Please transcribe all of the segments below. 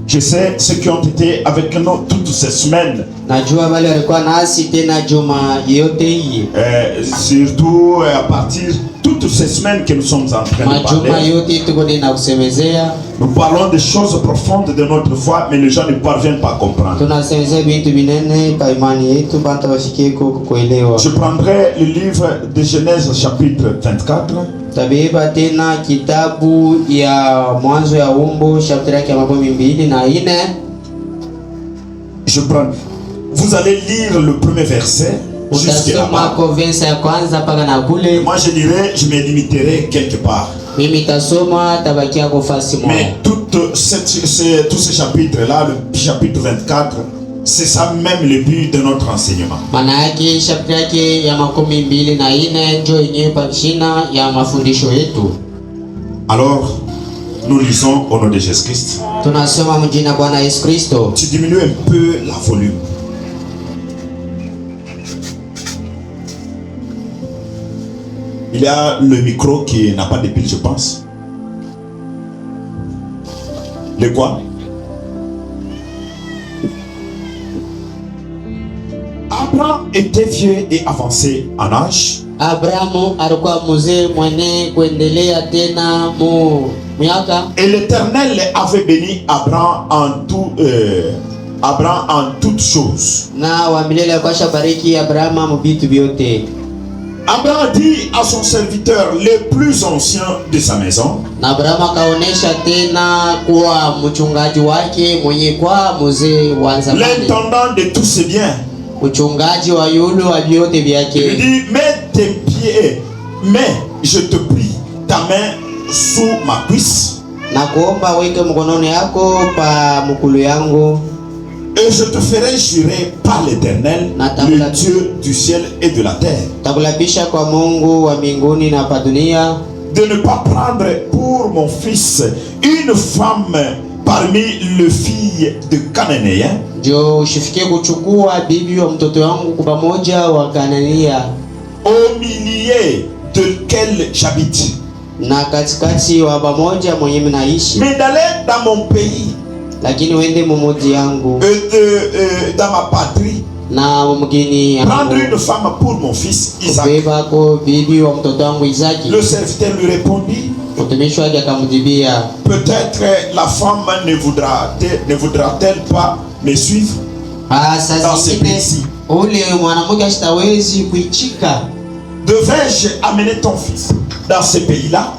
Je sais ceux qui ont été avec nous toutes ces semaines. Surtout à partir de toutes ces semaines que nous sommes en train de parler. Nous parlons des choses profondes de notre foi, mais les gens ne parviennent pas à comprendre. Je prendrai le livre de Genèse chapitre 24. Tabeba tena kitabu ya Mwanzo ya Umbo chapter yake ya 24. Je prends. Vous allez lire le premier verset jusqu'à là-bas. Moi je dirais, je me limiterai quelque part. Mais tous ces chapitres-là, le chapitre 24, c'est ça même le but de notre enseignement. Alors, nous lisons au nom de Jésus-Christ. Tu diminues un peu la volume. Il y a le micro qui n'a pas de pile, je pense. Le quoi? Abraham était vieux et avancé en âge. Et l'Éternel avait béni Abraham en toutes choses. Abraham dit à son serviteur le plus ancien de sa maison, l'intendant de tous ses biens, il dit, mets tes pieds, mais je te prie, ta main sous ma cuisse, et je te ferai jurer par l'Éternel, le Dieu du ciel et de la terre, de ne pas prendre pour mon fils une femme parmi les filles de Cananéens, au milieu de quel j'habite, mais d'aller dans mon pays et dans ma patrie, prendre une femme pour mon fils Isaac. Le serviteur lui répondit, peut-être la femme ne voudra-t-elle pas me suivre dans ce pays-ci? Devrais-je amener ton fils dans ce pays-là?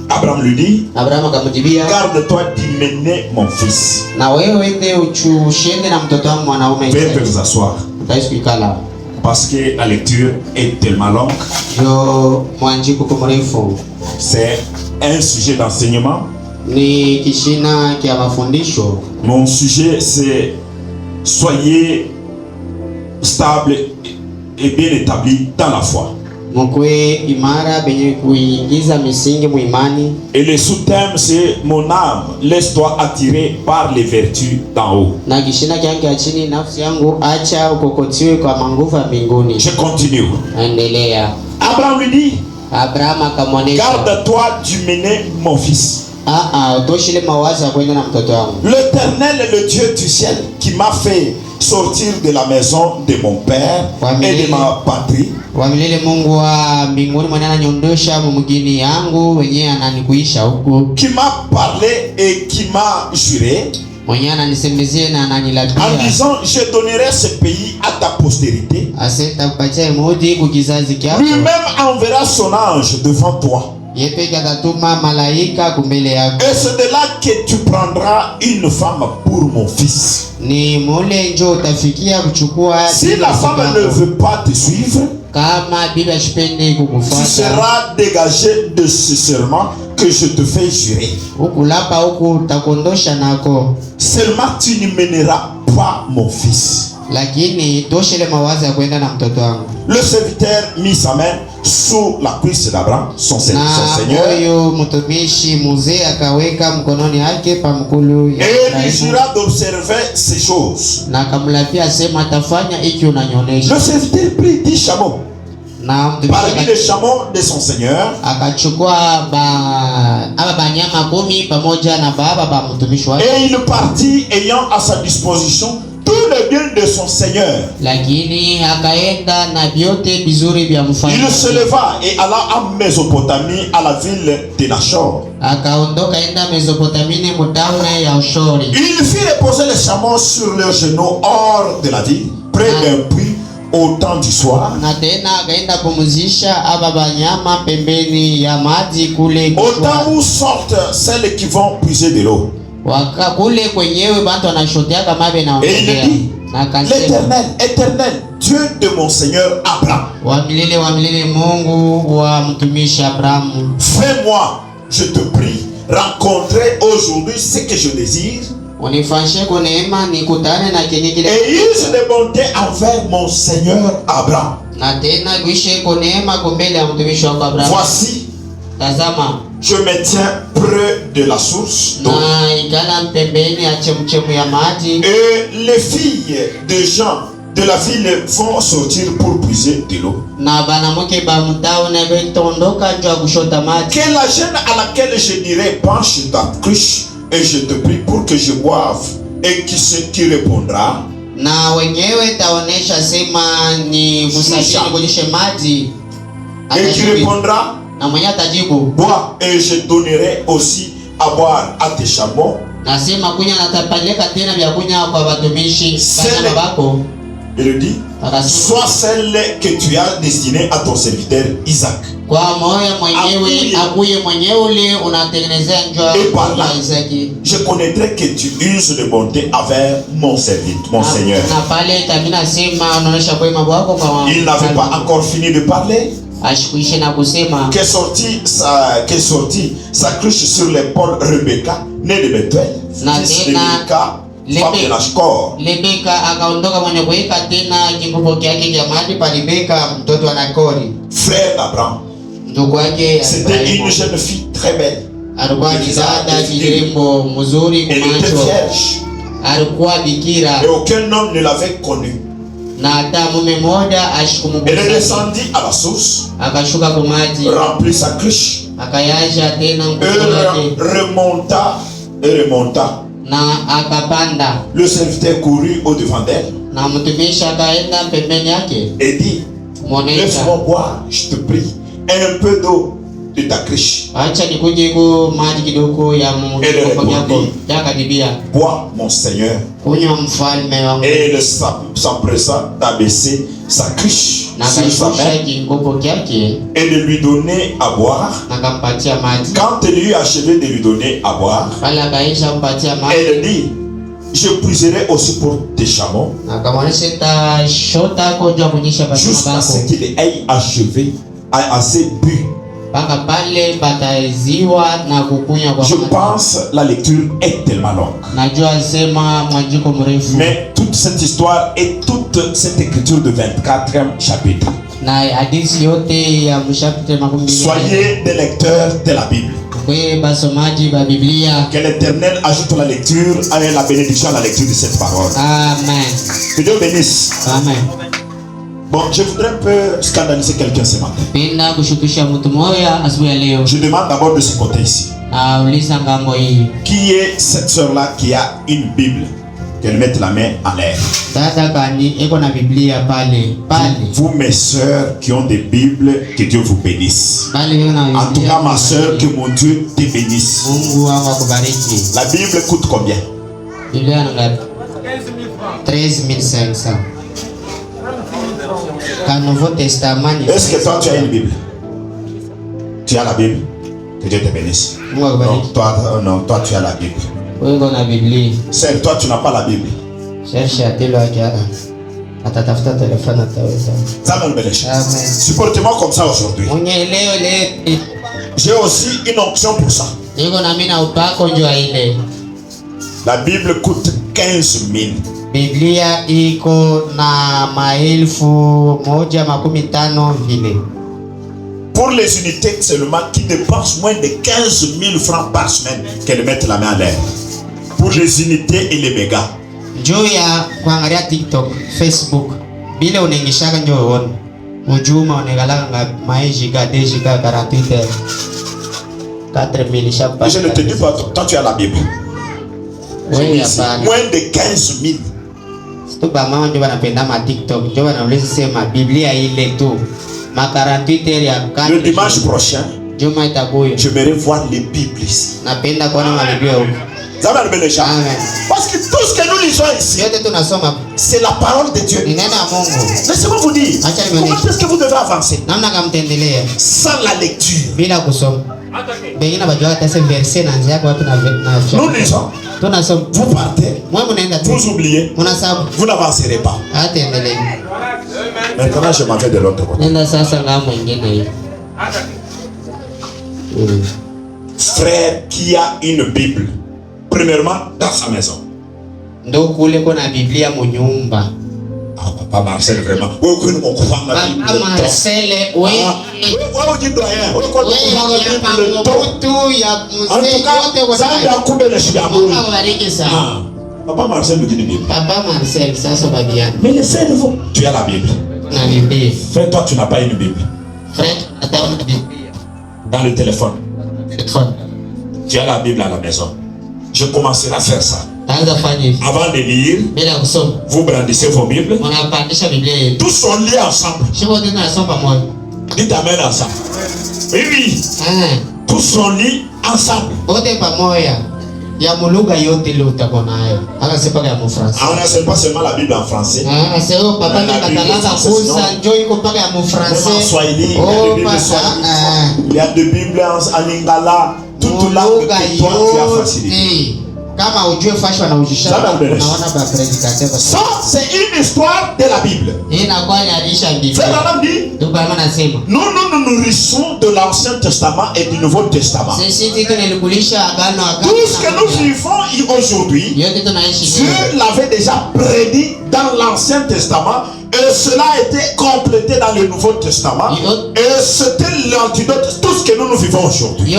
Abraham lui dit, garde-toi d'y mener mon fils. Veuillez vous asseoir. Parce que la lecture est tellement longue. C'est un sujet d'enseignement. Mon sujet c'est soyez stable et bien établi dans la foi. Et le sous-thème c'est mon âme, laisse-toi attirer par les vertus d'en haut. Je continue. Abraham lui dit, garde-toi d'y mener mon fils. L'Éternel est le Dieu du ciel qui m'a fait sortir de la maison de mon père et de ma patrie, qui m'a parlé et qui m'a juré en disant, je donnerai ce pays à ta postérité. Lui-même enverra son ange devant toi. Et c'est de là que tu prendras une femme pour mon fils. Si la femme ne veut pas te suivre, tu seras dégagé de ce serment que je te fais jurer. Seulement tu ne mèneras pas mon fils. Le serviteur mit sa main sous la cuisse d'Abraham, son seigneur, et il jura d'observer ces choses. Le serviteur prit 10 chameaux parmi les chameaux de son Seigneur. Et il partit ayant à sa disposition tous les biens de son Seigneur. Il se leva et alla en Mésopotamie, à la ville de Nachor. Il fit reposer les chameaux sur leurs genoux hors de la ville, près d'un puits, au temps du soir. Au temps où sortent celles qui vont puiser de l'eau. Et il dit: l'Éternel, éternel, Dieu de mon Seigneur Abraham, fais-moi, je te prie, rencontrer aujourd'hui ce que je désire. Et il se bonté envers mon Seigneur Abraham. Voici, je me tiens près de la source d'eau. Et les filles des gens de la ville vont sortir pour puiser de l'eau. Que la jeune à laquelle je dirai: penche ta cruche et je te prie pour que je boive, et qui répondra: et qui répondra: bois, et je donnerai aussi à boire à tes chameaux. Il dit: soit celle que tu as destinée à ton serviteur Isaac. Et par là, je connaîtrai que tu uses de bonté envers mon serviteur, mon Seigneur. Il n'avait pas encore fini de parler qu'est sorti sa cruche sur l'épaule Rebecca, née de Bethuel, fils de Milka, femme de Nashcor. Frère d'Abraham. C'était une jeune fille très belle. Elle était vierge. Et aucun homme ne l'avait connue. Elle descendit à la source, remplit sa cruche, et remonta. Le serviteur courut au devant d'elle et dit: laisse-moi boire, je te prie, un peu d'eau de ta cruche. Elle répondit: bois, mon Seigneur. Et elle s'empressa d'abaisser sa cruche sur sa main et de lui donner à boire. Quand elle eut achevé de lui donner à boire, elle dit: je puiserai aussi pour tes chameaux, jusqu'à ce qu'il ait achevé, assez bu. Je pense la lecture est tellement longue. Mais toute cette histoire et toute cette écriture de 24e chapitre, soyez des lecteurs de la Bible. Que l'Éternel ajoute la lecture à la bénédiction à la lecture de cette parole. Amen. Que Dieu bénisse. Amen. Bon, je voudrais un peu scandaliser quelqu'un ce matin. Je demande d'abord de ce côté ici. Qui est cette soeur-là qui a une Bible? Qu'elle mette la main en l'air. Vous, mes soeurs qui ont des Bibles, que Dieu vous bénisse. En tout cas, ma soeur, que mon Dieu te bénisse. La Bible coûte combien? 13 500. Est-ce que toi tu as une Bible? Tu as la Bible? Que Dieu te bénisse. Non, toi tu as la Bible. Celle, toi tu n'as pas la Bible. Supportez-moi comme ça aujourd'hui. J'ai aussi une onction pour ça. La Bible coûte 15 000. Biblia iko na 1,150 vile. Pour les unités seulement qui dépensent moins de 15 000 francs par semaine, qu'elles mettent la main en l'air. Pour les unités et les mégas. Njoo ya kuangalia TikTok, Facebook. Bila unaingishaka njoo uone. Ujuma onegalanga maishiga deshiga 48 heures. 4000 chaque Je ne te dis pas, toi tu as la Bible. Oui, moins de 15 000. Tu ba mama ndio wanapenda ma TikTok, ndio wanauliza sema Biblia ile tu. Ma 48 heures ya 4. Le dimanche prochain, Juma itakuja. j'aimerais voir les Bibles ici. Napenda kuona Biblia huko. Ça va le gens. Amen. Parce que tout ce que nous lisons ici, c'est la parole de Dieu. Laissez-moi vous dire, comment est-ce que vous devez avancer? Sans la lecture. Nous lisons. Vous partez. Vous oubliez. Vous n'avancerez pas. Maintenant, je m'en vais de l'autre côté. Frère qui a une Bible, premièrement dans sa maison. Ah, Papa Marcel, vraiment. Papa Marcel, oui. Papa Marcel nous dit de Bible. Papa Marcel, ça va bien. Mais le cerveau, tu as la Bible. La Bible. Frère, toi, tu n'as pas une Bible. Frère, attends une Bible. Dans le téléphone. Tu as la Bible à la maison. Je commencerai à faire ça. Avant de lire, vous brandissez vos Bibles. Tous sont liés ensemble. Dites amen ensemble. Oui, oui. Tous sont liés ensemble. Ah, on n'a pas seulement la Bible en français. C'est au papa qui en swahili, il y a des Bibles en lingala. Toute langue que toi tu as facilité. Ça, c'est une histoire de la Bible. Frère dit, nous nous nourrissons de l'Ancien Testament et du Nouveau Testament. Tout ce que nous vivons aujourd'hui, Dieu l'avait déjà prédit dans l'Ancien Testament. Et cela a été complété dans le Nouveau Testament. Et c'était l'antidote, tout ce que nous vivons aujourd'hui.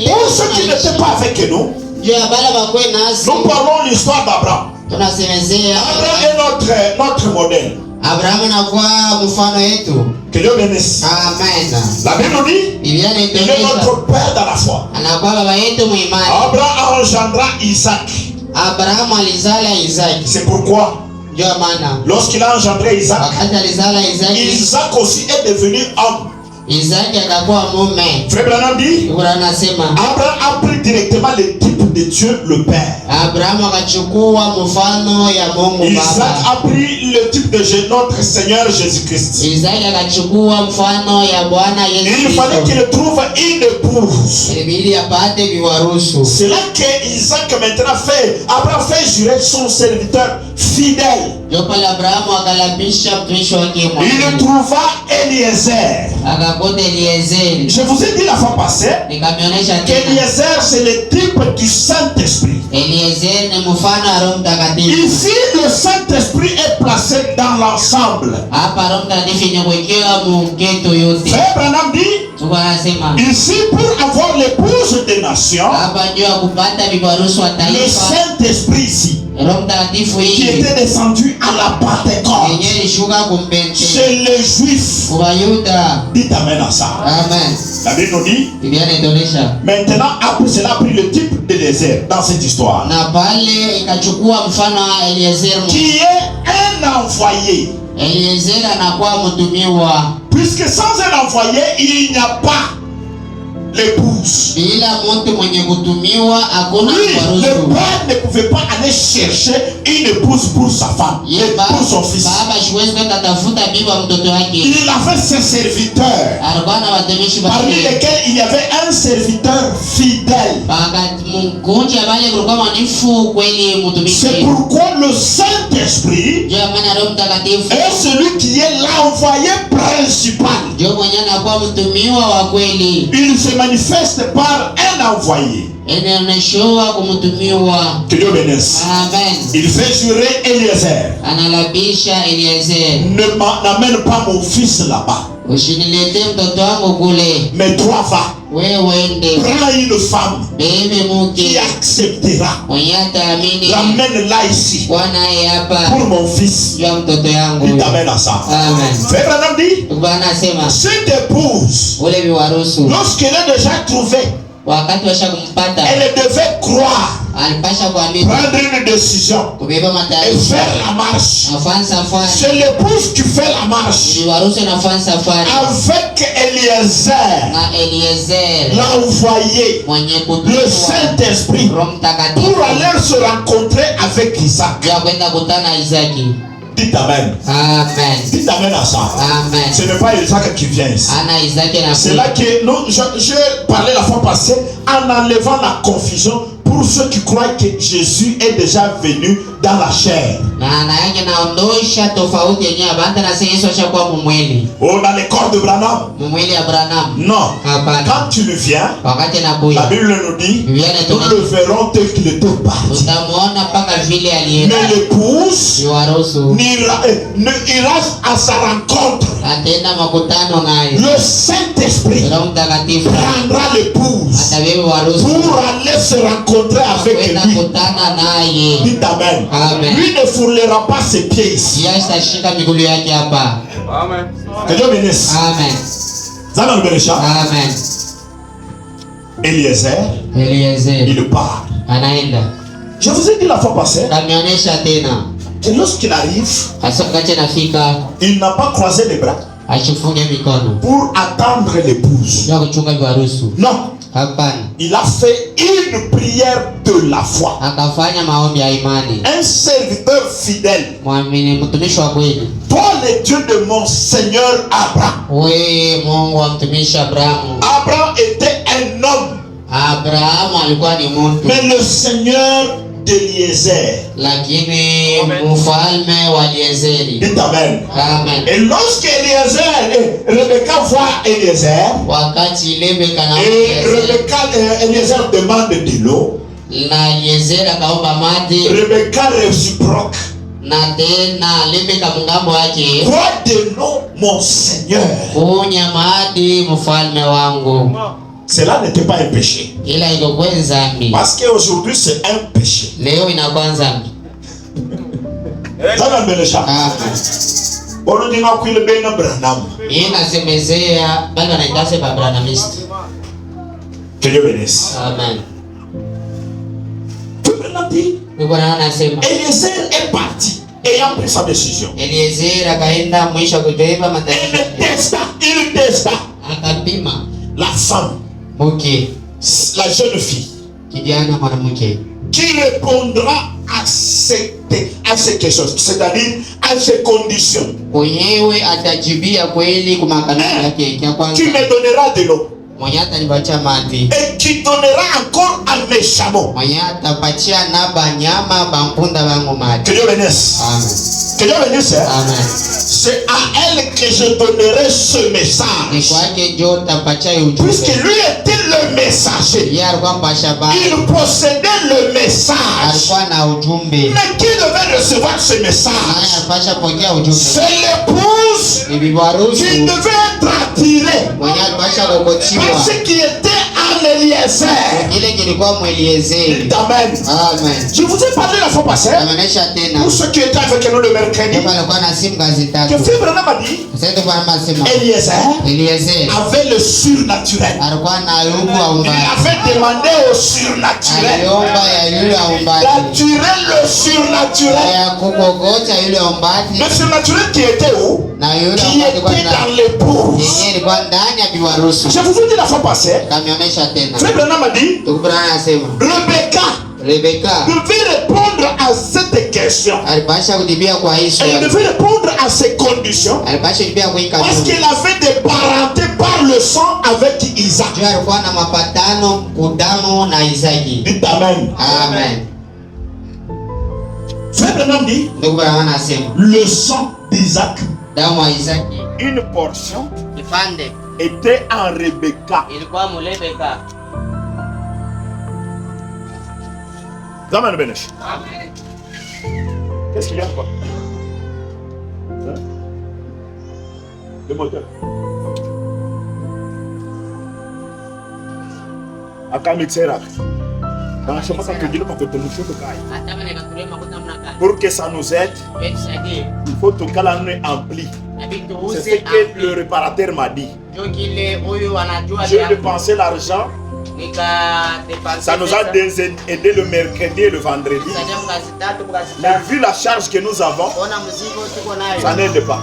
Pour ceux qui n'étaient pas avec nous, nous parlons l'histoire d'Abraham. Abraham est notre modèle. Que Dieu bénisse. Amen. La Bible nous dit, il est notre père dans la foi. Abraham engendra Isaac. C'est pourquoi, lorsqu'il a engendré Isaac, Isaac aussi est devenu homme. Frère Branham dit, Abraham a pris directement le type de Dieu le Père. Isaac a pris le type de notre Seigneur Jésus-Christ. Il fallait qu'il trouve une épouse. C'est là que Isaac maintenant fait, Abraham fait jurer son serviteur fidèle. Il trouva Eliezer. Je vous ai dit la fois passée qu'Eliezer c'est le type du Saint-Esprit. Ici le Saint-Esprit est placé dans l'ensemble. Frère Branham dit, ici pour avoir l'épouse des nations, le Saint-Esprit ici qui était descendu à la Pentecôte chez les Juifs. Dites amen à ça. Amen. La Bible nous dit, maintenant après cela a pris le type d'Eliezer dans cette histoire, qui est un envoyé. Puisque sans un envoyé il n'y a pas l'épouse. Oui, le père ne pouvait pas aller chercher une épouse pour sa femme, pour son fils. Il avait ses serviteurs, parmi lesquels il y avait un serviteur fidèle. C'est pourquoi le Saint-Esprit est celui qui est l'envoyé principal. Il se manifeste par un envoyé. Que Dieu bénisse. Amen. Il fait jurer Eliezer. N'amène pas mon fils là-bas. Mais toi va. prends une femme qui acceptera. Ramène-la ici pour mon fils. Il t'amène à ça. Frère Branham dit, cette épouse, lorsqu'elle a déjà trouvé, elle devait croire, prendre une décision et faire la marche. C'est l'épouse qui fait la marche avec Eliezer, l'envoyé, le Saint-Esprit, pour aller se rencontrer avec Isaac. Dites amen. Amen. Dites amen à ça. Amen. Ce n'est pas Isaac qui vient ici. C'est là que je parlais la fois passée en enlevant la confusion pour ceux qui croient que Jésus est déjà venu dans la chair. Oh, dans les corps de Branham. Non. Quand tu le viens, la Bible nous dit, nous le verrons tel qu'il était parti. Mais l'épouse ira à sa rencontre. Le Saint-Esprit prendra l'épouse pour aller se rencontrer avec lui. Dites amen. Lui ne foulera pas ses pieds ici. Amen. Que Dieu bénisse. Amen. Amen. Eliezer, il part. Je vous ai dit la fois passée que lorsqu'il arrive, il n'a pas croisé les bras pour attendre l'épouse. Non. Il a fait une prière de la foi. Un serviteur fidèle. Toi, le Dieu de mon Seigneur Abraham. Abraham était un homme. Mais le Seigneur d'Eliezer. Dites amen. Et lorsque Rebecca voit Eliezer, et Eliezer demande de l'eau, Rebecca réciproque. Bois de l'eau, mon Seigneur. Cela n'était pas un péché. Parce qu'aujourd'hui c'est un péché. Que Dieu bénisse. Amen. Eliezer est parti ayant pris sa décision. Il testa la femme, la jeune fille, qui répondra à ces questions, c'est-à-dire à ces conditions. Qui me donnera de l'eau et qui donnera encore à mes chameaux. Que Dieu bénisse. Que Dieu bénisse. C'est à elle que je donnerai ce message. Puisque lui était le messager, il possédait le message. Mais qui devait recevoir ce message? C'est l'épouse qui devait être attirée par ce qui était en Eliezer. Amen. Je vous ai parlé la fois passée, pour ceux qui étaient avec nous le mercredi, que Frère Branham a dit, Eliezer avait le surnaturel. Il avait demandé au surnaturel d'attirer le surnaturel. Le surnaturel qui était où? Qui était dans l'épouse. Je vous ai dit la fois passée, Frère Branham a dit, Rebecca devait répondre à cette question. Elle devait répondre à ces conditions parce qu'elle avait des parentés par le sang avec Isaac. Dites amen. Frère Branham dit, le sang d'Isaac, une portion était en Rebecca. Amen. Qu'est-ce qu'il y a quoi? Le moteur. Pour que ça nous aide, il faut que nous ampli. C'est ce que le réparateur m'a dit. J'ai dépensé l'argent. Ça nous a aidé le mercredi et le vendredi. Mais vu la charge que nous avons, ça n'aide pas.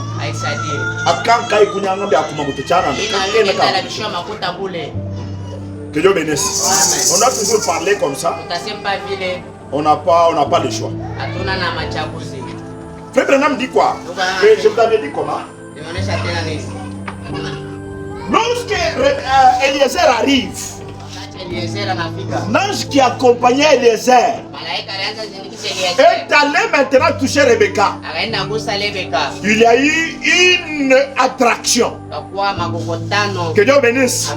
Que Dieu bénisse. On a toujours parlé comme ça. On n'a pas le choix. Frère Branham dit quoi? Je vous avais dit comment? Lorsque Eliezer arrive, l'ange qui accompagnait Eliezer est allé maintenant toucher Rebecca. Il y a eu une attraction. Que Dieu bénisse.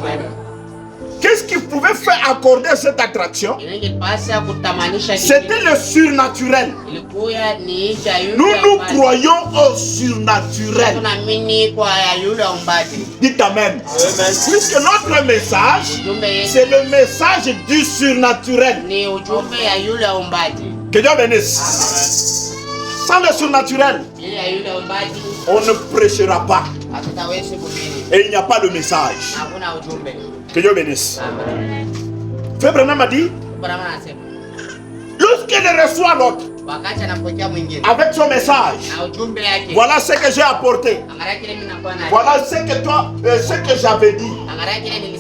Qu'est-ce qui pouvait faire accorder cette attraction? C'était le surnaturel. Nous croyons au surnaturel. Dites Amen. Puisque notre message, c'est le message du surnaturel. Que Dieu bénisse. Sans le surnaturel, on ne prêchera pas. Et il n'y a pas de message. Que Dieu bénisse. Frère Branham a dit, lorsqu'il reçoit l'autre avec son message, voilà ce que j'ai apporté. Voilà ce que j'avais dit.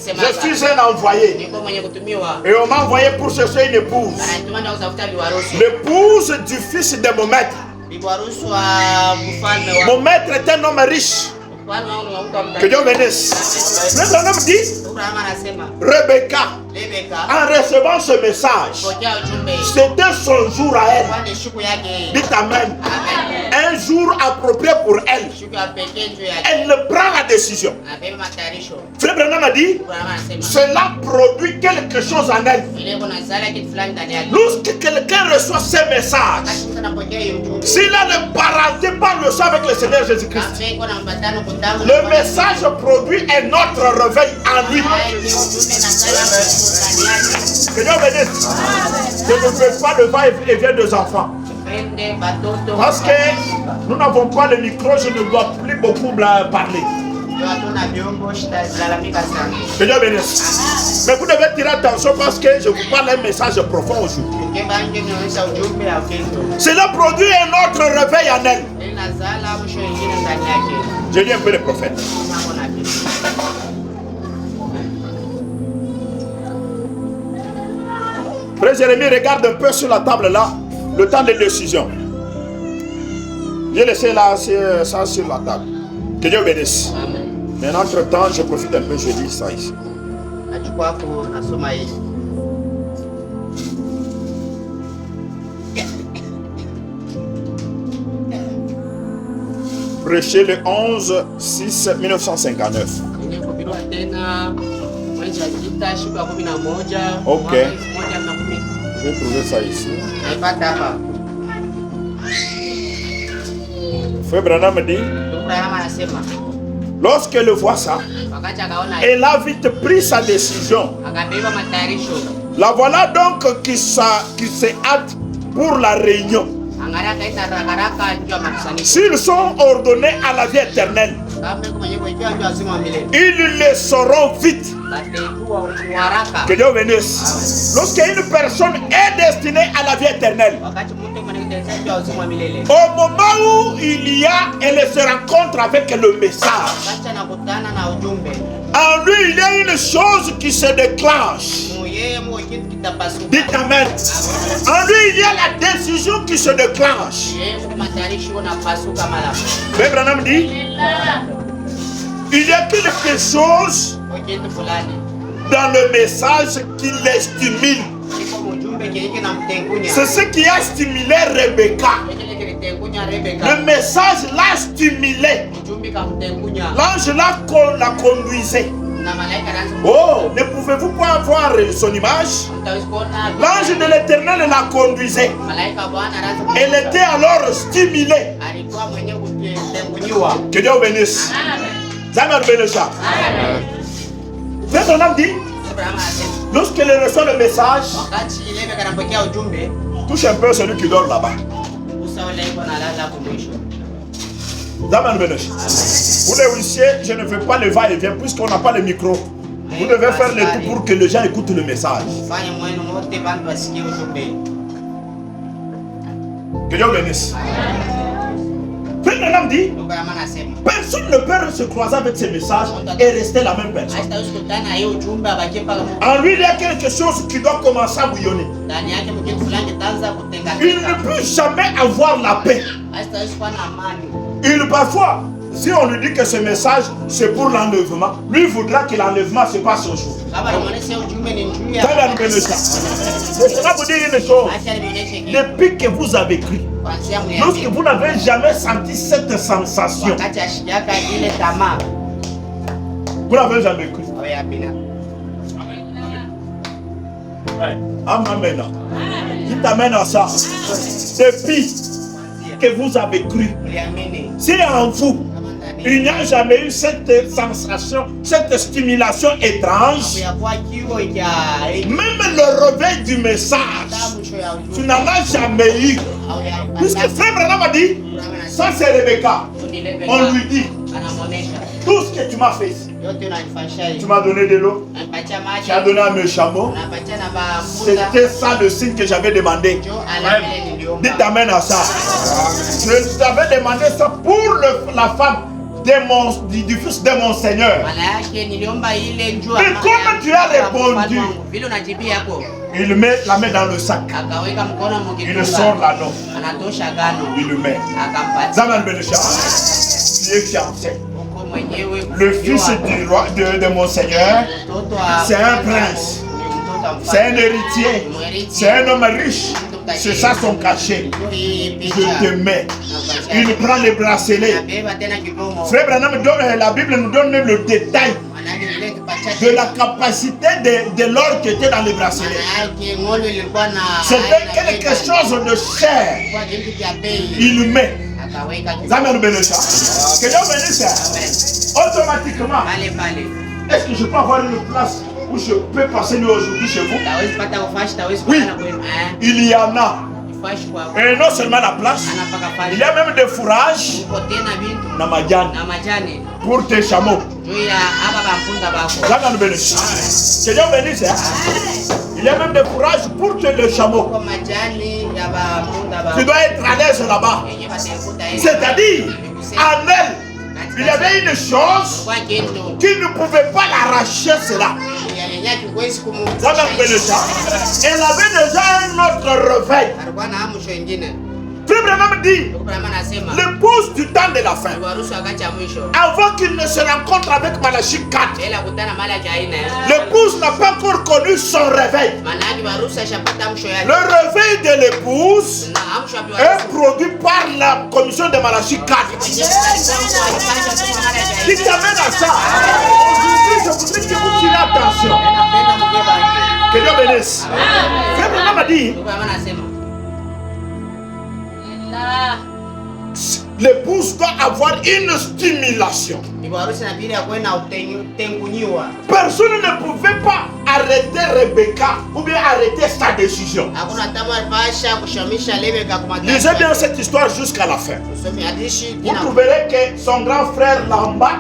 Je suis un envoyé. Et on m'a envoyé pour chercher une épouse. L'épouse du fils de mon maître. Mon maître est un homme riche. Que Dieu bénisse. Le bonhomme dit, Rebecca, en recevant ce message, c'était son jour à elle. Dites Amen. Un jour approprié pour elle. Elle ne prend la décision. Frère Branham a dit, cela produit quelque chose en elle. Lorsque quelqu'un reçoit ce message, s'il a de parenté par le sang avec le Seigneur Jésus-Christ, le message produit un autre réveil en lui. Que Dieu bénisse. Je ne veux pas le va-et-vient des enfants. Parce que nous n'avons pas le micro, je ne dois plus beaucoup parler. Que Dieu bénisse. Mais vous devez tirer attention parce que je vous parle d'un message profond aujourd'hui. Cela produit un autre réveil en elle. Je lis un peu le prophète. Frère Jérémie, regarde un peu sur la table là, le temps des décisions. J'ai laissé là ça sur la table. Que Dieu bénisse. Mais entre temps, je profite un peu, je lis ça ici. Prêché le 11/6/1959. Ok. Je vais trouver ça ici. Frère Branham me dit, lorsqu'elle voit ça, elle a vite pris sa décision. La voilà donc qui se hâte pour la réunion. S'ils sont ordonnés à la vie éternelle, ils le sauront vite. Que Dieu bénisse. Lorsqu'une personne est destinée à la vie éternelle, au moment où elle se rencontre avec le message, en lui il y a une chose qui se déclenche. Dites Amen. En lui il y a la décision qui se déclenche. Mais Branham dit, il y a quelque chose dans le message qui les stimule. C'est ce qui a stimulé Rebecca. Le message l'a stimulé. L'ange la conduisait. Oh, ne pouvez-vous pas voir son image? L'ange de l'Éternel la conduisait. Elle était alors stimulée. Que Dieu bénisse. Frère Branham dit, Lorsqu'il reçoit le message, touche un peu celui qui dort là-bas. Pour les huissiers, je ne veux pas le va-et-vient puisqu'on n'a pas le micro. Vous devez faire le tout pour que les gens écoutent le message. Que Dieu bénisse. Frère Branham dit, personne ne peut se croiser avec ces messages et rester la même personne. En lui, il y a quelque chose qui doit commencer à bouillonner. Il ne peut jamais avoir la paix. Il parfois, si on lui dit que ce message c'est pour l'enlèvement, lui voudra que l'enlèvement se passe au jour. Laissez-moi vous dire une chose. Depuis que vous avez cru, lorsque vous n'avez jamais senti cette sensation, vous n'avez jamais cru. Amen. Il t'amène à ça. Depuis que vous avez cru, si en vous il n'y a jamais eu cette sensation, cette stimulation étrange, même le réveil du message, tu n'en as jamais eu. Puisque Frère Branham a dit, ça c'est Rebecca, on lui dit, tout ce que tu m'as fait ici, tu m'as donné de l'eau, tu as donné à mes chameaux, c'était ça le signe que j'avais demandé. Dites amen à ça. Je t'avais demandé ça pour la femme du fils de mon Seigneur. Et comme tu as répondu, il met la main dans le sac. Il sort l'anneau. Il le met. Zaman Benecha, tu es fiancé. Le fils du roi de mon Seigneur, c'est un prince. C'est un héritier. C'est un homme riche. C'est ça son cachet. Je te mets. Il prend les bracelets. Frère Branham, la Bible nous donne même le détail de la capacité de l'or qui était dans les bracelets. C'était quelque chose de cher. Il le met. Que Dieu bénisse. Automatiquement. Est-ce que je peux avoir une place où je peux passer aujourd'hui chez vous? Oui, il y en a. Et non seulement la place, il y a même des fourrages pour tes chameaux. Que Dieu bénisse. Il y a même des fourrages pour les chameaux. Tu dois être à l'aise là-bas. C'est-à-dire, en elle, il y avait une chose qui ne pouvait pas l'arracher, cela. Elle avait déjà un autre réveil. Frère Branham dit, l'épouse du temps de la fin, avant qu'il ne se rencontre avec Malachie 4, l'épouse n'a pas encore connu son réveil. Le réveil de l'épouse est produit par la commission de Malachie 4. Qui t'amène à ça? Aujourd'hui, je vous dis que vous tirez attention. Que Dieu bénisse. Frère Branham a dit, l'épouse doit avoir une stimulation. Personne ne pouvait pas arrêter Rebecca ou bien arrêter sa décision. Lisez bien cette histoire jusqu'à la fin. Vous trouverez que son grand frère Lamba,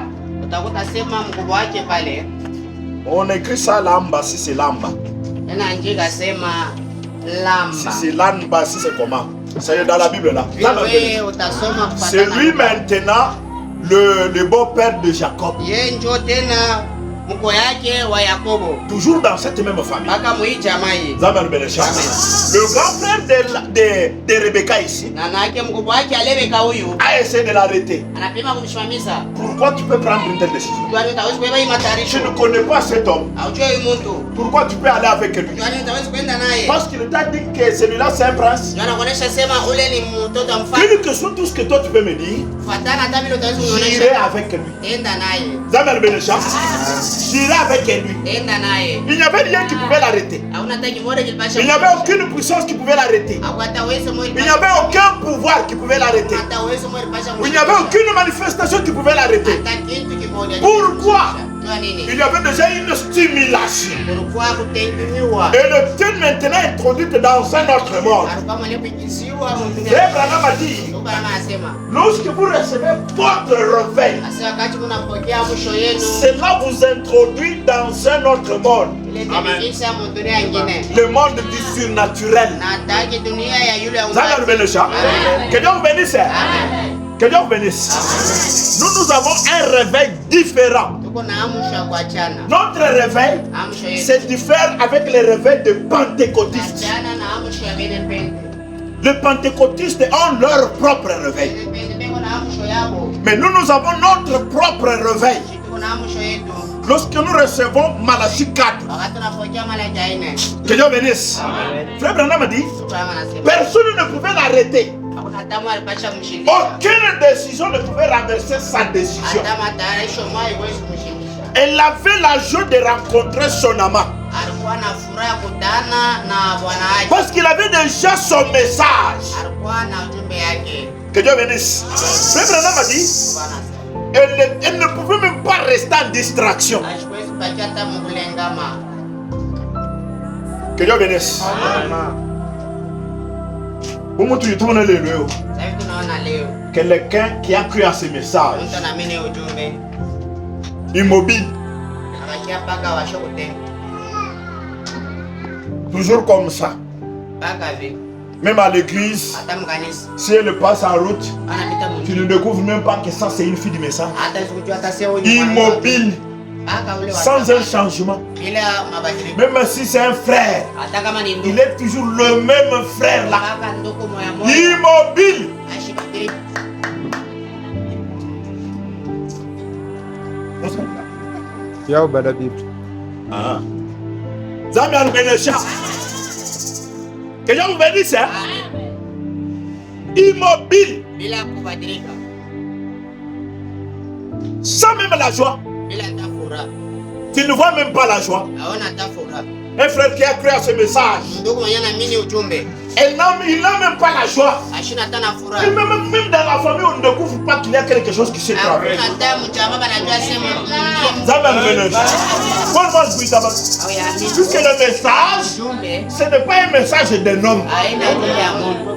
on écrit ça Lamba, si c'est Lamba. Si c'est Lamba, si c'est comment? C'est dans la Bible là. C'est lui maintenant le beau-père de Jacob. Toujours dans cette même famille. Le grand frère de Rebecca ici a essayé de l'arrêter. Pourquoi tu peux prendre une telle décision? Je ne connais pas cet homme. Pourquoi tu peux aller avec lui? Parce qu'il t'a dit que celui-là c'est un prince. Quelque chose, tout ce que toi tu peux me dire, j'irai avec lui. J'irai avec lui. Il n'y avait rien qui pouvait l'arrêter. Il n'y avait aucune puissance qui pouvait l'arrêter. Il n'y avait aucun pouvoir qui pouvait l'arrêter. Il n'y avait aucune manifestation qui pouvait l'arrêter. Pourquoi? Il y avait déjà une stimulation. Et le thème maintenant est introduit dans un autre monde. Frère Branham a dit, lorsque vous recevez votre réveil, cela vous introduit dans un autre monde. Amen. Le monde du surnaturel. Que Dieu vous bénisse. Que Dieu vous bénisse. Nous avons un réveil différent. Notre réveil, c'est différent avec le réveil de pentecôtistes. Les pentecôtistes ont leur propre réveil. Mais nous avons notre propre réveil. Lorsque nous recevons Malachie 4, que Dieu bénisse. Frère Branham a dit, personne ne pouvait l'arrêter. Aucune décision ne pouvait renverser sa décision. Elle avait la joie de rencontrer son amant. Parce qu'il avait déjà son message. Que Dieu bénisse. Frère Branham a dit, elle ne pouvait même pas rester en distraction. Que Dieu bénisse. Quelqu'un qui a cru à ce message, immobile, toujours comme ça. Même à l'église, si elle passe en route, tu ne découvres même pas que ça c'est une fille du message. Immobile, sans un changement. Même si c'est un frère, il est toujours le même frère là. Immobile. Zamian Benesha. Que Dieu vous bénisse. Immobile. Sans même la joie. Tu ne vois même pas la joie. Un frère qui a cru à ce message, il n'a même pas la joie. Et même dans la famille, on ne découvre pas qu'il y a quelque chose qui se travaille. Puisque le message, ce n'est pas un message d'un homme.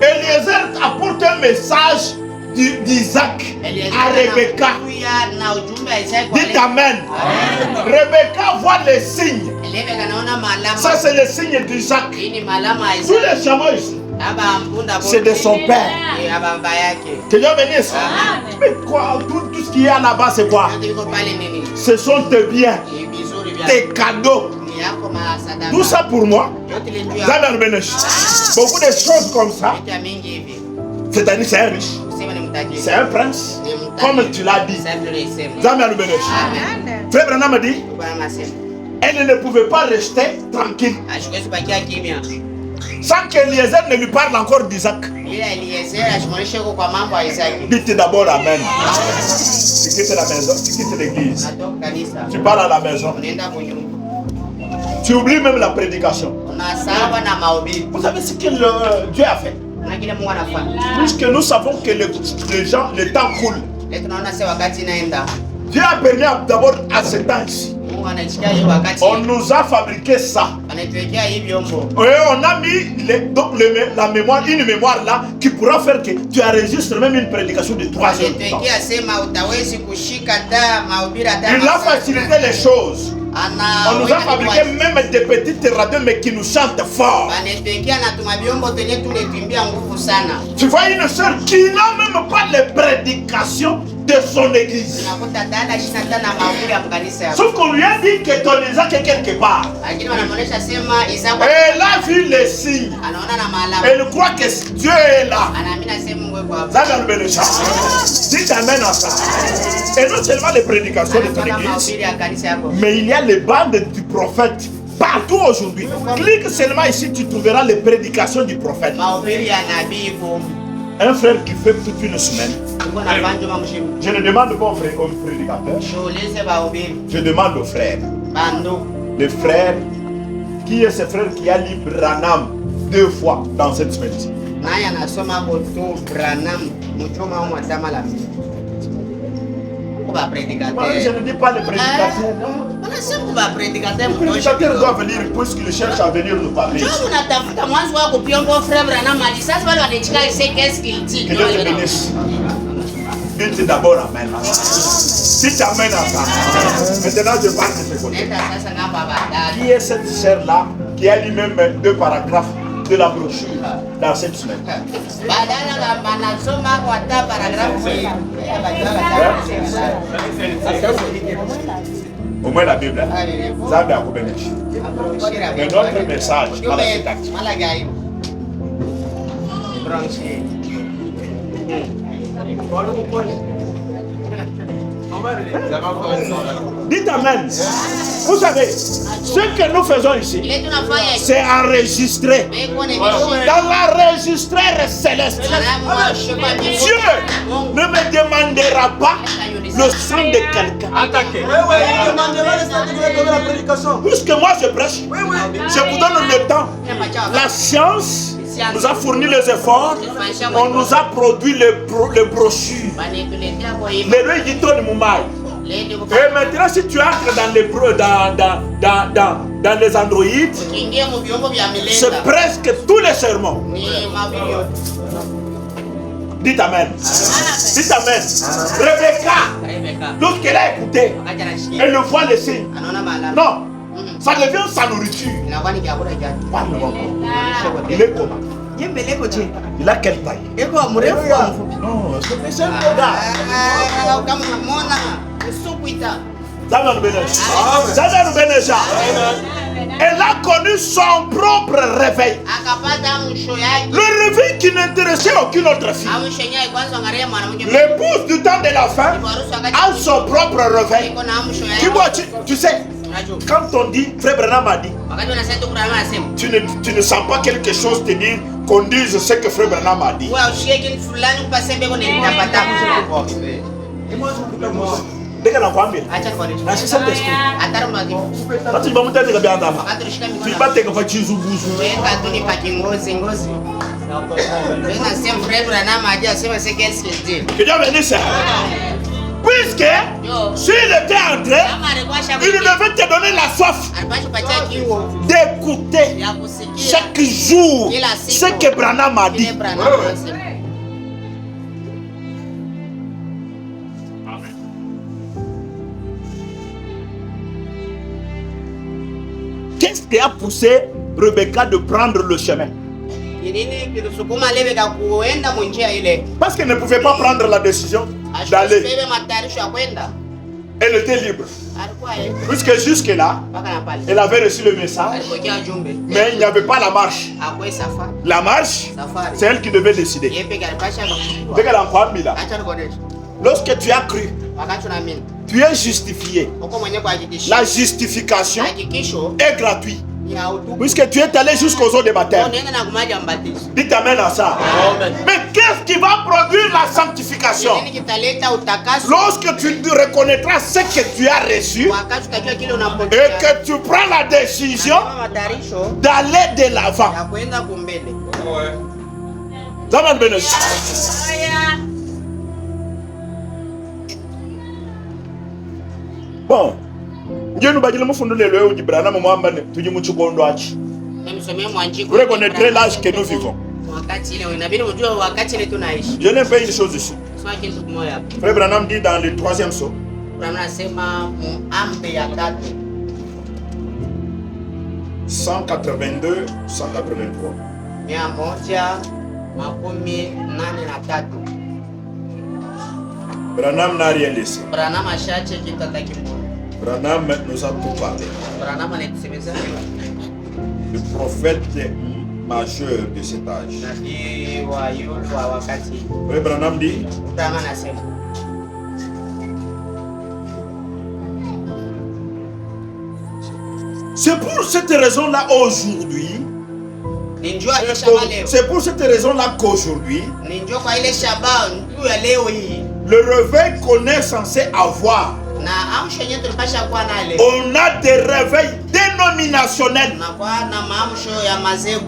Eliezer apporte un message d'Isaac à Rebecca. Dites Amen. Rebecca voit les signes. Ça c'est le signe d'Isaac. Tous les chameaux ici, c'est de son père. Que Dieu bénisse. Mais quoi, tout ce qu'il y a là-bas c'est quoi? Ce sont tes biens, tes cadeaux. Tout ça pour moi. Beaucoup de choses comme ça. C'est-à-dire c'est un riche. C'est un prince. Comme tu l'as dit. Frère Branham a dit, elle ne pouvait pas rester tranquille sans qu'Eliezer ne lui parle encore d'Isaac. Dites d'abord Amen. Tu quittes la maison, tu quittes l'église. Tu parles à la maison. Tu oublies même la prédication. Vous savez ce que Dieu a fait? Puisque nous savons que les gens, le temps coule. Dieu a permis d'abord à ce temps-ci. On nous a fabriqué ça. Et on a mis la mémoire, une mémoire là qui pourra faire que tu enregistres même une prédication de 3 heures. Il a facilité les choses. On nous a fabriqué même des petites radios mais qui nous chantent fort. Tu vois une soeur qui n'a même pas les prédications de son église. Sauf qu'on lui a dit que ton Isaac est quelque part. Elle a vu les signes. Elle croit que Dieu est là. Dites Amen à ça. Et non seulement les prédications de ton église, mais il y a les bandes du prophète. Partout aujourd'hui. Clique seulement ici, tu trouveras les prédications du prophète. Un frère qui fait toute une semaine. Je ne demande pas au prédicateur. Je demande au frère. Le frère, qui est ce frère qui a lu Branham 2 fois dans cette semaine? je ne dis pas les prédicateurs. Le prédicateur doit venir puisqu'il cherche à venir nous parler. Que Dieu te bénisse. Dites d'abord amen. Si tu amènes à ça, maintenant je parle de ce côté. Qui est cette sœur-là qui a lui-même 2 paragraphes de la brochure dans cette semaine? Au moins la Bible. Ça va vous bénir. Mais notre message à la sédaction. Dites amen. Vous savez, ce que nous faisons ici, c'est enregistré dans l'enregistreur céleste. Dieu ne me demandera pas le sang de quelqu'un. Puisque moi je prêche, je vous donne le temps. La science nous a fourni les efforts, on nous a produit les brochures, les éditeurs de Mumbai. Et maintenant, si tu entres dans les Android, c'est presque tous les sermons. Dites amen. Dites amen. Rebecca, lorsqu'elle a écouté, elle ne voit les signes. Non. Ça devient sa nourriture. Il est comment? Il a quelle taille? Non, c'est un peu gars. Elle a connu son propre réveil. Le réveil qui n'intéressait aucune autre fille. L'épouse du temps de la fin a son propre réveil. Tu sais, quand on dit, Frère Branham a dit, tu ne sens pas quelque chose te dire qu'on dise ce que Frère Branham a dit. Dès qu'elle a envoyé, c'est ça le esprit. Quand tu vas monter avec la bière d'avant, tu vas te faire chizu bouzou. Que Dieu bénisse. Puisque s'il était entré, il devait te donner la soif d'écouter chaque jour ce que Branham a dit. Qu'est-ce qui a poussé Rebecca de prendre le chemin? Parce qu'elle ne pouvait pas prendre la décision d'aller. Elle était libre. Puisque jusque-là, elle avait reçu le message, mais il n'y avait pas la marche. La marche, c'est elle qui devait décider. Lorsque tu as cru, tu es justifié. La justification est gratuite. Puisque tu es allé jusqu'aux eaux de baptême. Dites amen à ça. Mais qu'est-ce qui va produire la sanctification? Lorsque tu reconnaîtras ce que tu as reçu et que tu prends la décision d'aller de l'avant. Bon, Dieu nous bâtit le mot fondé le lieu du Branham Mohamed, tu dis mucho bon doachi. Vous reconnaîtrez l'âge que nous vivons. Je n'ai pas une chose ici. Frère Branham dit dans le 3e saut, 182, 183. Branham n'a rien laissé. Branham nous a tout parlé. Le prophète majeur de cet âge. Oui, Branham dit. C'est pour cette raison-là aujourd'hui. C'est pour cette raison-là qu'aujourd'hui, le réveil qu'on est censé avoir, on a des réveils dénominationnels.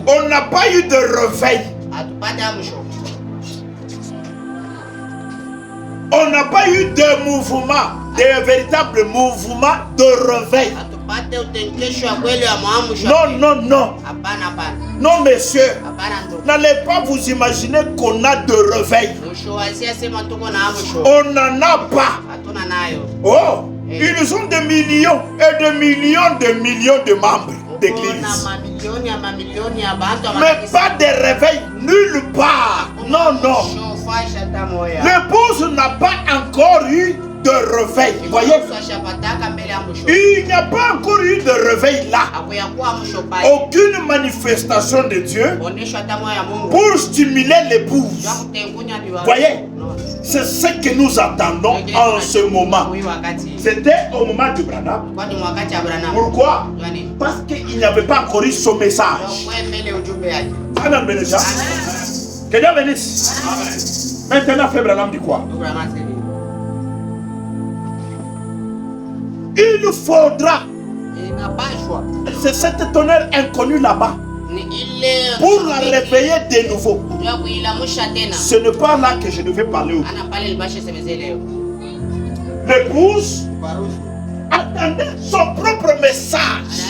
On n'a pas eu de réveil. On n'a pas eu de mouvement, de véritable mouvement de réveil. Non, non, non. Non, messieurs. N'allez pas vous imaginer qu'on a de réveil. On n'en a pas. Oh, ils ont des millions et des millions de membres d'église. Mais pas de réveil nulle part. Non, non. L'épouse n'a pas encore eu de réveil. Vous voyez? Il n'y a pas encore eu de réveil là. Aucune manifestation de Dieu pour stimuler l'épouse. Vous voyez? C'est ce que nous attendons en ce moment. C'était au moment du Branham. Pourquoi? Parce qu'il n'y avait pas encore eu son message. Que Dieu bénisse. Maintenant, Frère Branham dit quoi? Il faudra. C'est cet tonnerre inconnu là-bas. Pour la réveiller de nouveau. Ce n'est pas là que je devais parler. L'épouse attendait son propre message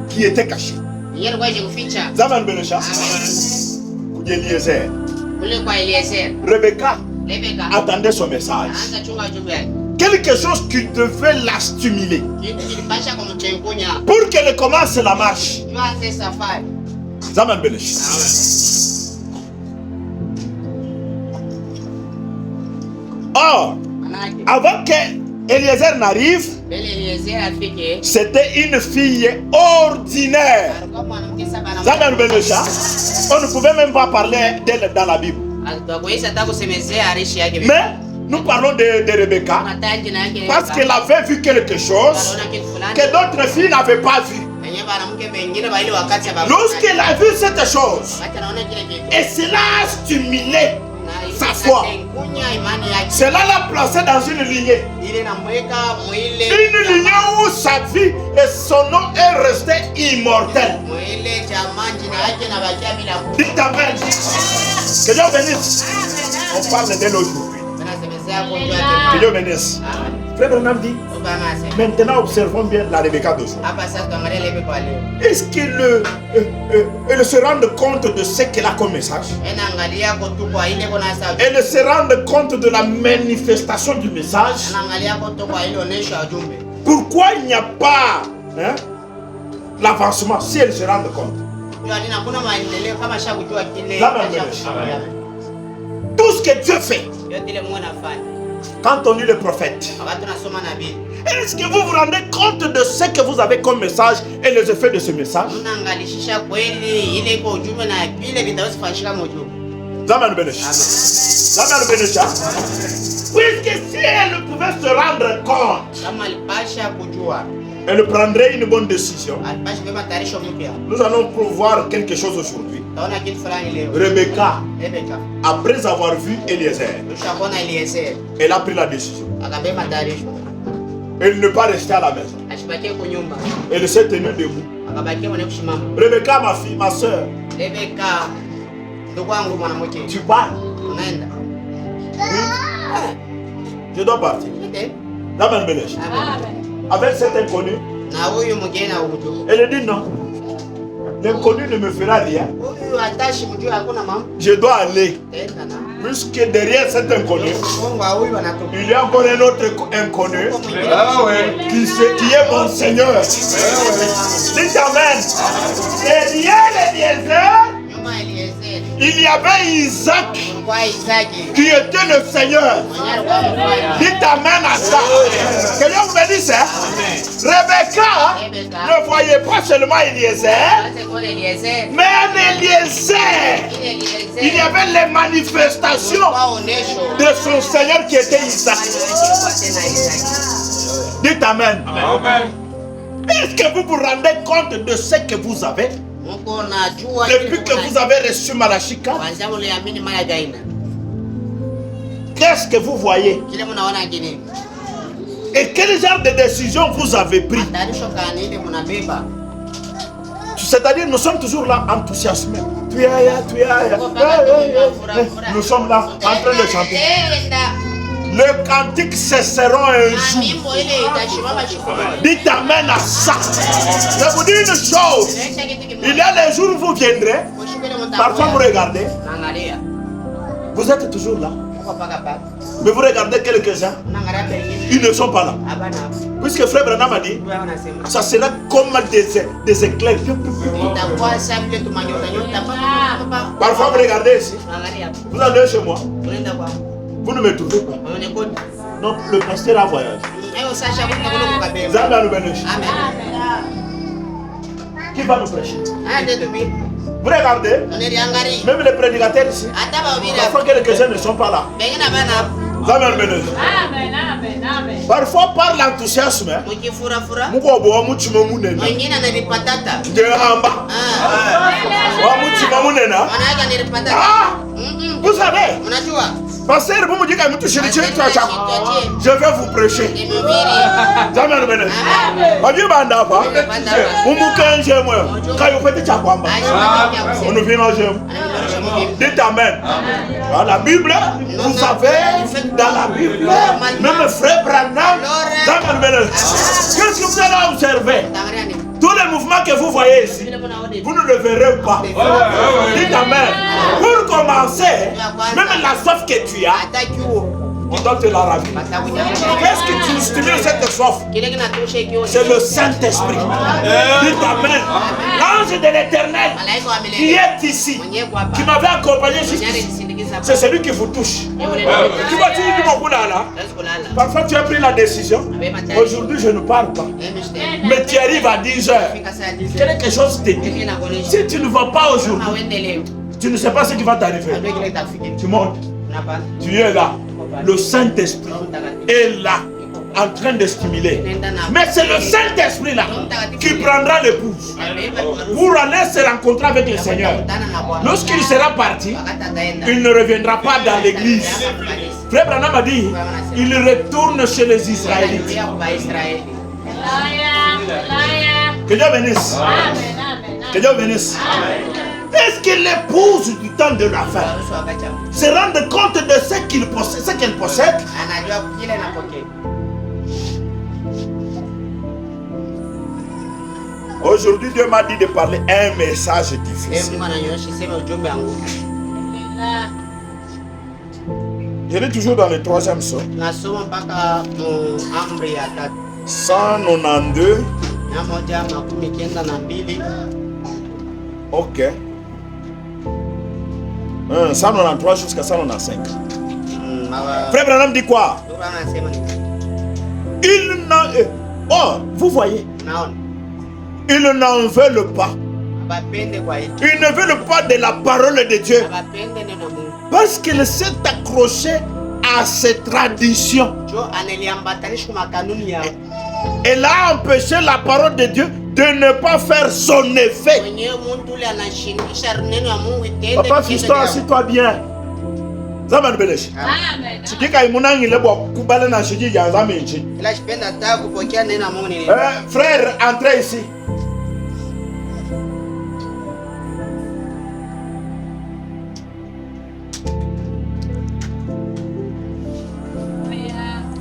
qui était caché. Zaman Benecha, Eliezer. Rebecca attendait son message. Quelque chose qui devait la stimuler pour qu'elle commence la marche. Zaman Benecha. Or, avant que Eliezer n'arrive, c'était une fille ordinaire. On ne pouvait même pas parler d'elle dans la Bible. Mais nous parlons de Rebecca parce qu'elle avait vu quelque chose que d'autres filles n'avaient pas vu. Lorsqu'elle a vu cette chose, et cela a stimulé sa foi, cela l'a placée dans une lignée. Une lignée où sa vie et son nom est resté immortel. Dites amen. Que Dieu bénisse. On parle d'elle aujourd'hui. Que Dieu bénisse. Frère Branham dit, maintenant observons bien la Rebecca d'aujourd'hui. Est-ce qu'elle se rend compte de ce qu'elle a comme message? Elle se rend compte de la manifestation du message? Pourquoi il n'y a pas l'avancement si elle se rend compte? Tout ce que Dieu fait, quand on lit le prophète, est-ce que vous vous rendez compte de ce que vous avez comme message et les effets de ce message? Zaman Benecha. Zaman Benecha. Puisque si elle pouvait se rendre compte, elle prendrait une bonne décision. Nous allons pouvoir quelque chose aujourd'hui. Rebecca, après avoir vu Eliezer, elle a pris la décision. Elle ne pas rester à la maison. Elle s'est tenue debout. Rebecca, ma fille, ma soeur, tu pars? Je dois partir. Avec cet inconnu, elle dit non. L'inconnu ne me fera rien. Je dois aller. Puisque derrière cet inconnu, il y a encore un autre inconnu qui est mon Seigneur. Dites amen. Derrière Eliezer, il y avait Isaac qui était le Seigneur. Dites amen à ça. Que Dieu vous bénisse. Rebecca ne voyait pas seulement Eliezer, mais Eliezer. Il y avait les manifestations de son Seigneur qui était Isaac. Dites amen. Est-ce que vous vous rendez compte de ce que vous avez? Depuis que vous avez reçu Malachika, qu'est-ce que vous voyez? Et quel genre de décision vous avez pris? C'est-à-dire, nous sommes toujours là enthousiasmés. Nous sommes là en train de chanter. Le cantique cesseront un jour. Dites amen à ça. Je vous dis une chose. Il y a les jours où vous viendrez. Parfois vous regardez. Vous êtes toujours là. Mais vous regardez quelques-uns. Ils ne sont pas là. Puisque Frère Branham a dit, ça sera comme des éclairs. Parfois vous regardez ici. Vous allez chez moi. Vous ne me trouvez pas. Donc le pasteur a voyagé. Qui va nous prêcher? Vous regardez, même les prédicateurs ici, parfois quelques-uns ne sont pas là. Parfois par l'enthousiasme, vous savez, pasteur, vous me dites je vais vous prêcher. Dites amen. Dans la Bible, vous savez, dans la Bible, même Frère Branham, qu'est-ce que vous allez observer? Tous les mouvements que vous voyez ici, vous ne le verrez pas. Dites amen. Pour commencer, même la soif que tu as, on doit te la ravir. Qu'est-ce que tu stimules cette soif? C'est le Saint-Esprit. Dites amen. L'ange de l'Éternel qui est ici, qui m'avait accompagné jusqu'ici, c'est celui qui vous touche. Tu vas dire du bon là. Parfois tu as pris la décision. Aujourd'hui je ne parle pas. Mais tu arrives à 10h. Quelque chose te dit. Si tu ne vas pas aujourd'hui, tu ne sais pas ce qui va t'arriver. Tu montes. Tu es là. Le Saint-Esprit est là, en train de stimuler. Mais c'est le Saint-Esprit là qui prendra l'épouse pour aller se rencontrer avec le Seigneur. Lorsqu'il sera parti, il ne reviendra pas dans l'église. Frère Branham a dit, il retourne chez les Israélites. Que Dieu bénisse. Que Dieu bénisse. Est-ce que l'épouse du temps de la femme se rende compte de ce qu'il possède, ce qu'elle possède? Aujourd'hui, Dieu m'a dit de parler un message difficile. Je lis toujours dans le 3e psaume. 192. Ok. 193 jusqu'à 195. Frère Branham dit quoi? Il n'a... Oh, vous voyez, ils n'en veulent pas. Ils ne veulent pas de la parole de Dieu. Parce qu'il s'est accroché à ses traditions. Elle a empêché la parole de Dieu de ne pas faire son effet. Papa, fiston, assis-toi bien. Zaman Belesh. Frère, entrez ici.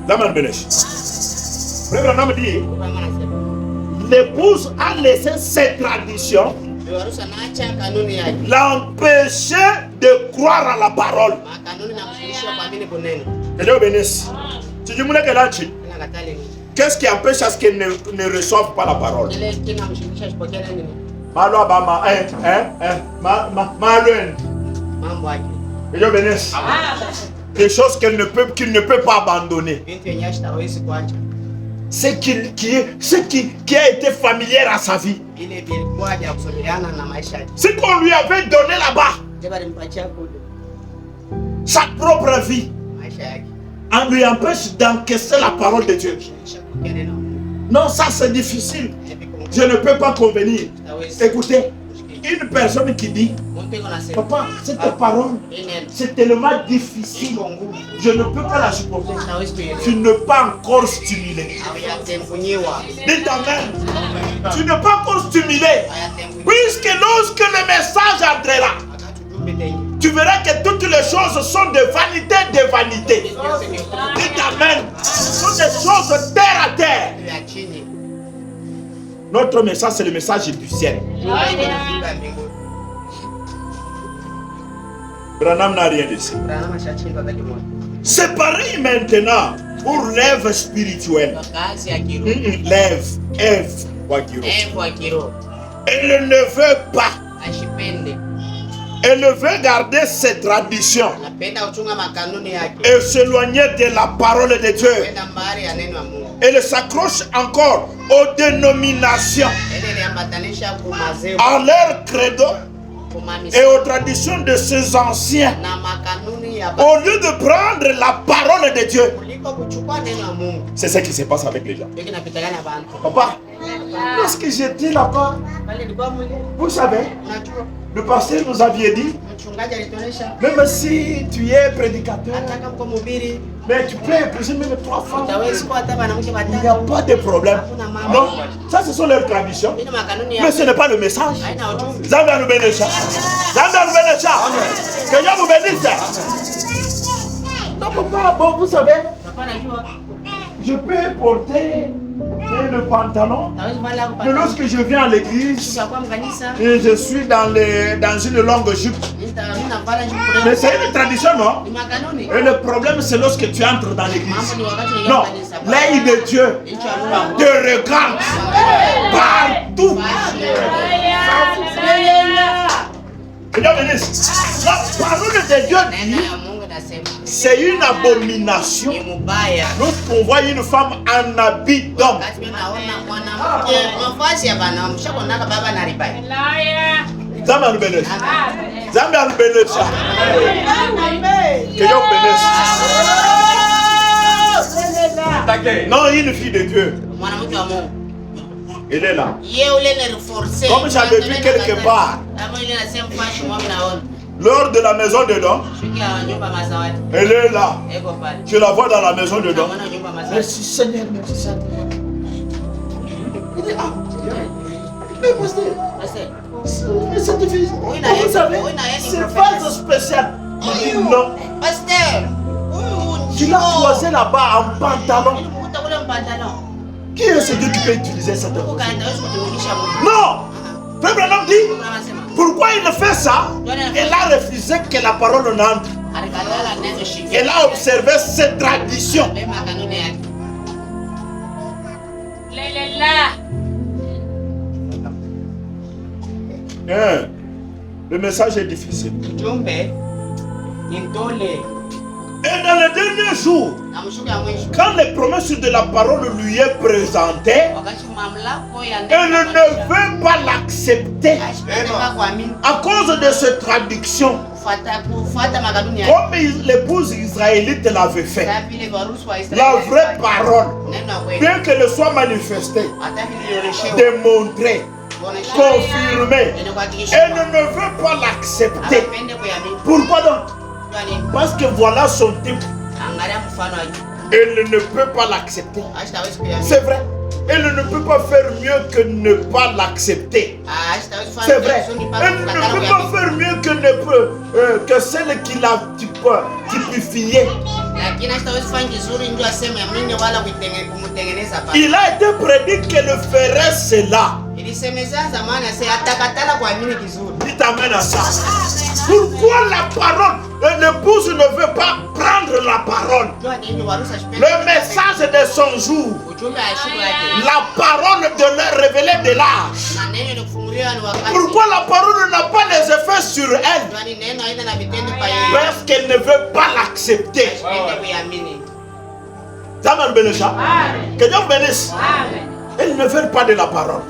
Zaman Belesh. Frère Branham dit, l'épouse a laissé ses traditions, l'empêcher de croire à la parole. Que Dieu bénisse. Qu'est-ce qui empêche à ce qu'elle ne reçoive pas la parole? Que Dieu bénisse. Des choses qu'il ne peut pas abandonner. Ce qui a été familier à sa vie. Ce qu'on lui avait donné là-bas, sa propre vie, on lui empêche d'encaisser la parole de Dieu. Non, ça c'est difficile. Je ne peux pas convenir. Écoutez, une personne qui dit, papa, cette parole, c'est tellement difficile, je ne peux pas la supporter. Tu n'es pas encore stimulé. Dites amen. Tu n'es pas encore stimulé. Puisque lorsque le message entrera, tu verras que toutes les choses sont de vanité, de vanité. Dites amen. Ce sont des choses terre à terre. Notre message, c'est le message du ciel. Branham n'a rien de ça. C'est pareil maintenant pour l'œuvre spirituelle. L'œuvre, elle ne veut pas. Elle veut garder ses traditions et s'éloigner de la parole de Dieu. Elle s'accroche encore aux dénominations, à leur credo et aux traditions de ses anciens, au lieu de prendre la parole de Dieu. C'est ce qui se passe avec les gens. Papa, lorsque j'étais là-bas, vous savez, le pasteur nous avait dit, même si tu es prédicateur, mais tu peux épouser même 3 femmes. Il n'y a pas de problème. Non, ça ce sont leurs traditions. Mais ce n'est pas le message. Zambia nous bénisse. Zambia nous bénisse. Que Dieu vous bénisse. Non, papa, bon, vous savez, je peux porter le pantalon, mais lorsque je viens à l'église et je suis dans une longue jupe. Mais c'est une tradition, non? Et le problème, c'est lorsque tu entres dans l'église. Non, l'œil de Dieu te regarde partout. Que Dieu bénisse. La parole de Dieu dit, c'est une abomination lorsqu'on voit une femme en habit d'homme. Zambia nous bénisse. Zambia nous bénisse. Que Dieu bénisse. Non, une fille de Dieu. Elle est là. Comme j'avais vu quelque part, lors de la maison dedans, elle est là. Je la vois dans la maison dedans. Merci Seigneur, merci Seigneur. Il est là. Mais mais cette fille, vous savez, c'est phase spéciale. Non. Tu l'as croisé là-bas en pantalon. Qui est ce Dieu qui peut utiliser cette chose? Non. Frère Branham dit, pourquoi il fait ça? Elle a refusé que la parole n'entre. Elle a observé ses traditions. Le message est difficile. Et dans les derniers jours, quand les promesses de la parole lui est présentée, elle ne veut pas l'accepter à cause de cette traduction. Comme l'épouse israélite l'avait fait. La vraie parole, bien qu'elle soit manifestée, démontrée, confirmée, elle ne veut pas l'accepter. Pourquoi donc? Parce que voilà son type. Elle ne peut pas l'accepter. C'est vrai. Elle ne peut pas faire mieux que ne pas l'accepter. C'est vrai. Elle ne peut pas faire mieux que celle qui l'a typifiée. Il a été prédit qu'elle ferait cela. Dites amen à ça. Pourquoi la parole? L'épouse ne veut pas prendre la parole. Le message de son jour. La parole de leur révéler de l'âge. Pourquoi la parole n'a pas les effets sur elle? Parce qu'elle ne veut pas l'accepter. Que Dieu bénisse. Elle ne veut pas de la parole.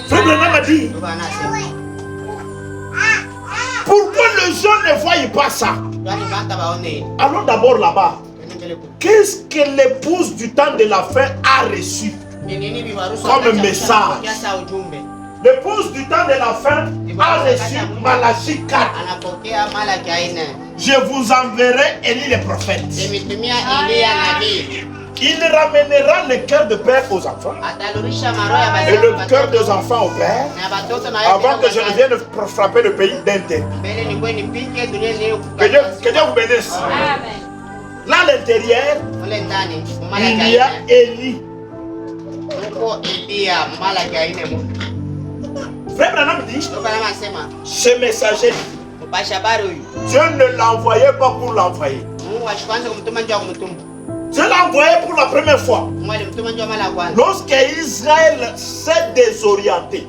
Frère Branham a dit, pourquoi les gens ne voient pas ça? Allons d'abord là-bas. Qu'est-ce que l'épouse du temps de la fin a reçu comme message? L'épouse du temps de la fin a reçu Malachie 4. Je vous enverrai Élie le prophète. Il ramènera le cœur de père aux enfants et le cœur des enfants au père avant que je ne vienne frapper le pays d'intérêt. Que Dieu vous bénisse. Là, à l'intérieur, il y a Élie. Frère Branham dit, ce messager, Dieu ne l'envoyait pas pour l'envoyer. Dieu l'a envoyé pour la première fois. Lorsqu'Israël s'est désorienté,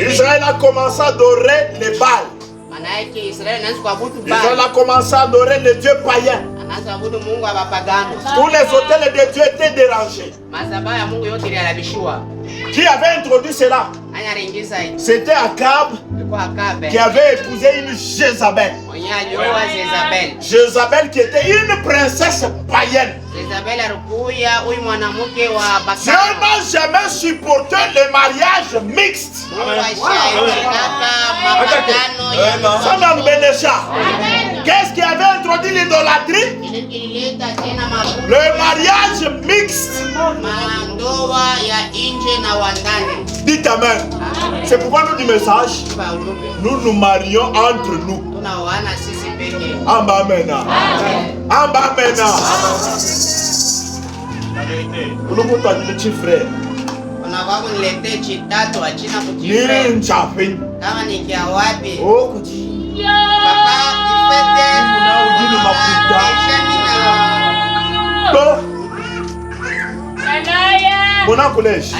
Israël a commencé à adorer les Baals. Israël a commencé à adorer les dieux païens. Tous les hôtels de Dieu étaient dérangés. Qui avait introduit cela? C'était Akab qui avait épousé une Jézabel. Jézabel qui était une princesse païenne. Dieu n'a jamais supporté les mariages mixtes. Qu'est-ce qui avait introduit l'idolâtrie? Le mariage mixte. Dites amen. C'est pourquoi nous du message, nous nous marions entre nous. Amen. Amen. Nous vous dit le petit frère. Bona collège.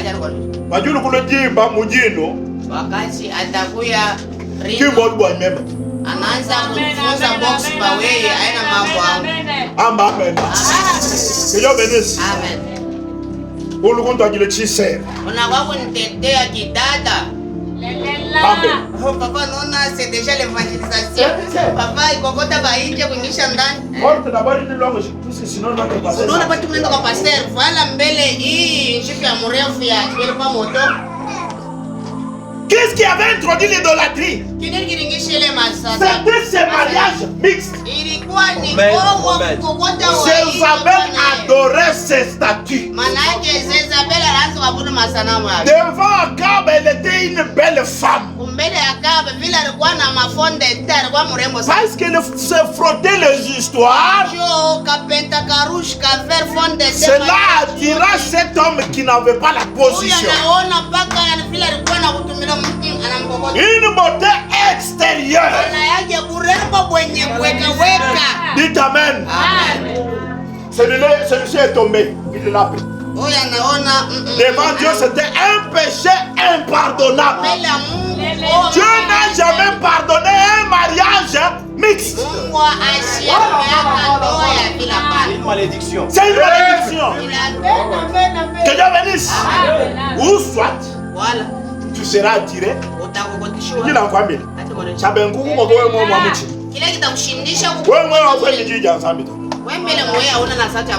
Wajulu kulojimba mujino. Wakati atakuya keyboard boy member. Anaanza kufunza box kwa wewe aina mambo. Amen. Que Dieu bénisse. Amen. Ulukuntu ajile chise. Unakuwa kunitetea kidada. Amen. Papa nona c'est déjà l'évangélisation. Papa ikokota bainje kuingisha ndani. Porte d'abord ni longo sinon na passer. Unaona watu mnaenda kwa pasteur. Vala mbele hii njipi ya mrefu ya kile kwa moto. Qu'est-ce qui avait introduit l'idolâtrie? C'était ces mariages mixtes. Jézabel adorait ses statues. Devant Akab, elle était une belle femme. Parce qu'elle se frottait les histoires. Cela attira cet homme qui n'avait pas la position. Une beauté extérieure. Dites amen. Celui-ci est tombé. Il l'a pris. Devant Dieu, c'était un péché impardonnable. Dieu n'a jamais pardonné un mariage mixte. C'est une malédiction. C'est une malédiction. Que Dieu bénisse. Ou soit, tu seras attiré. Il a quoi mis?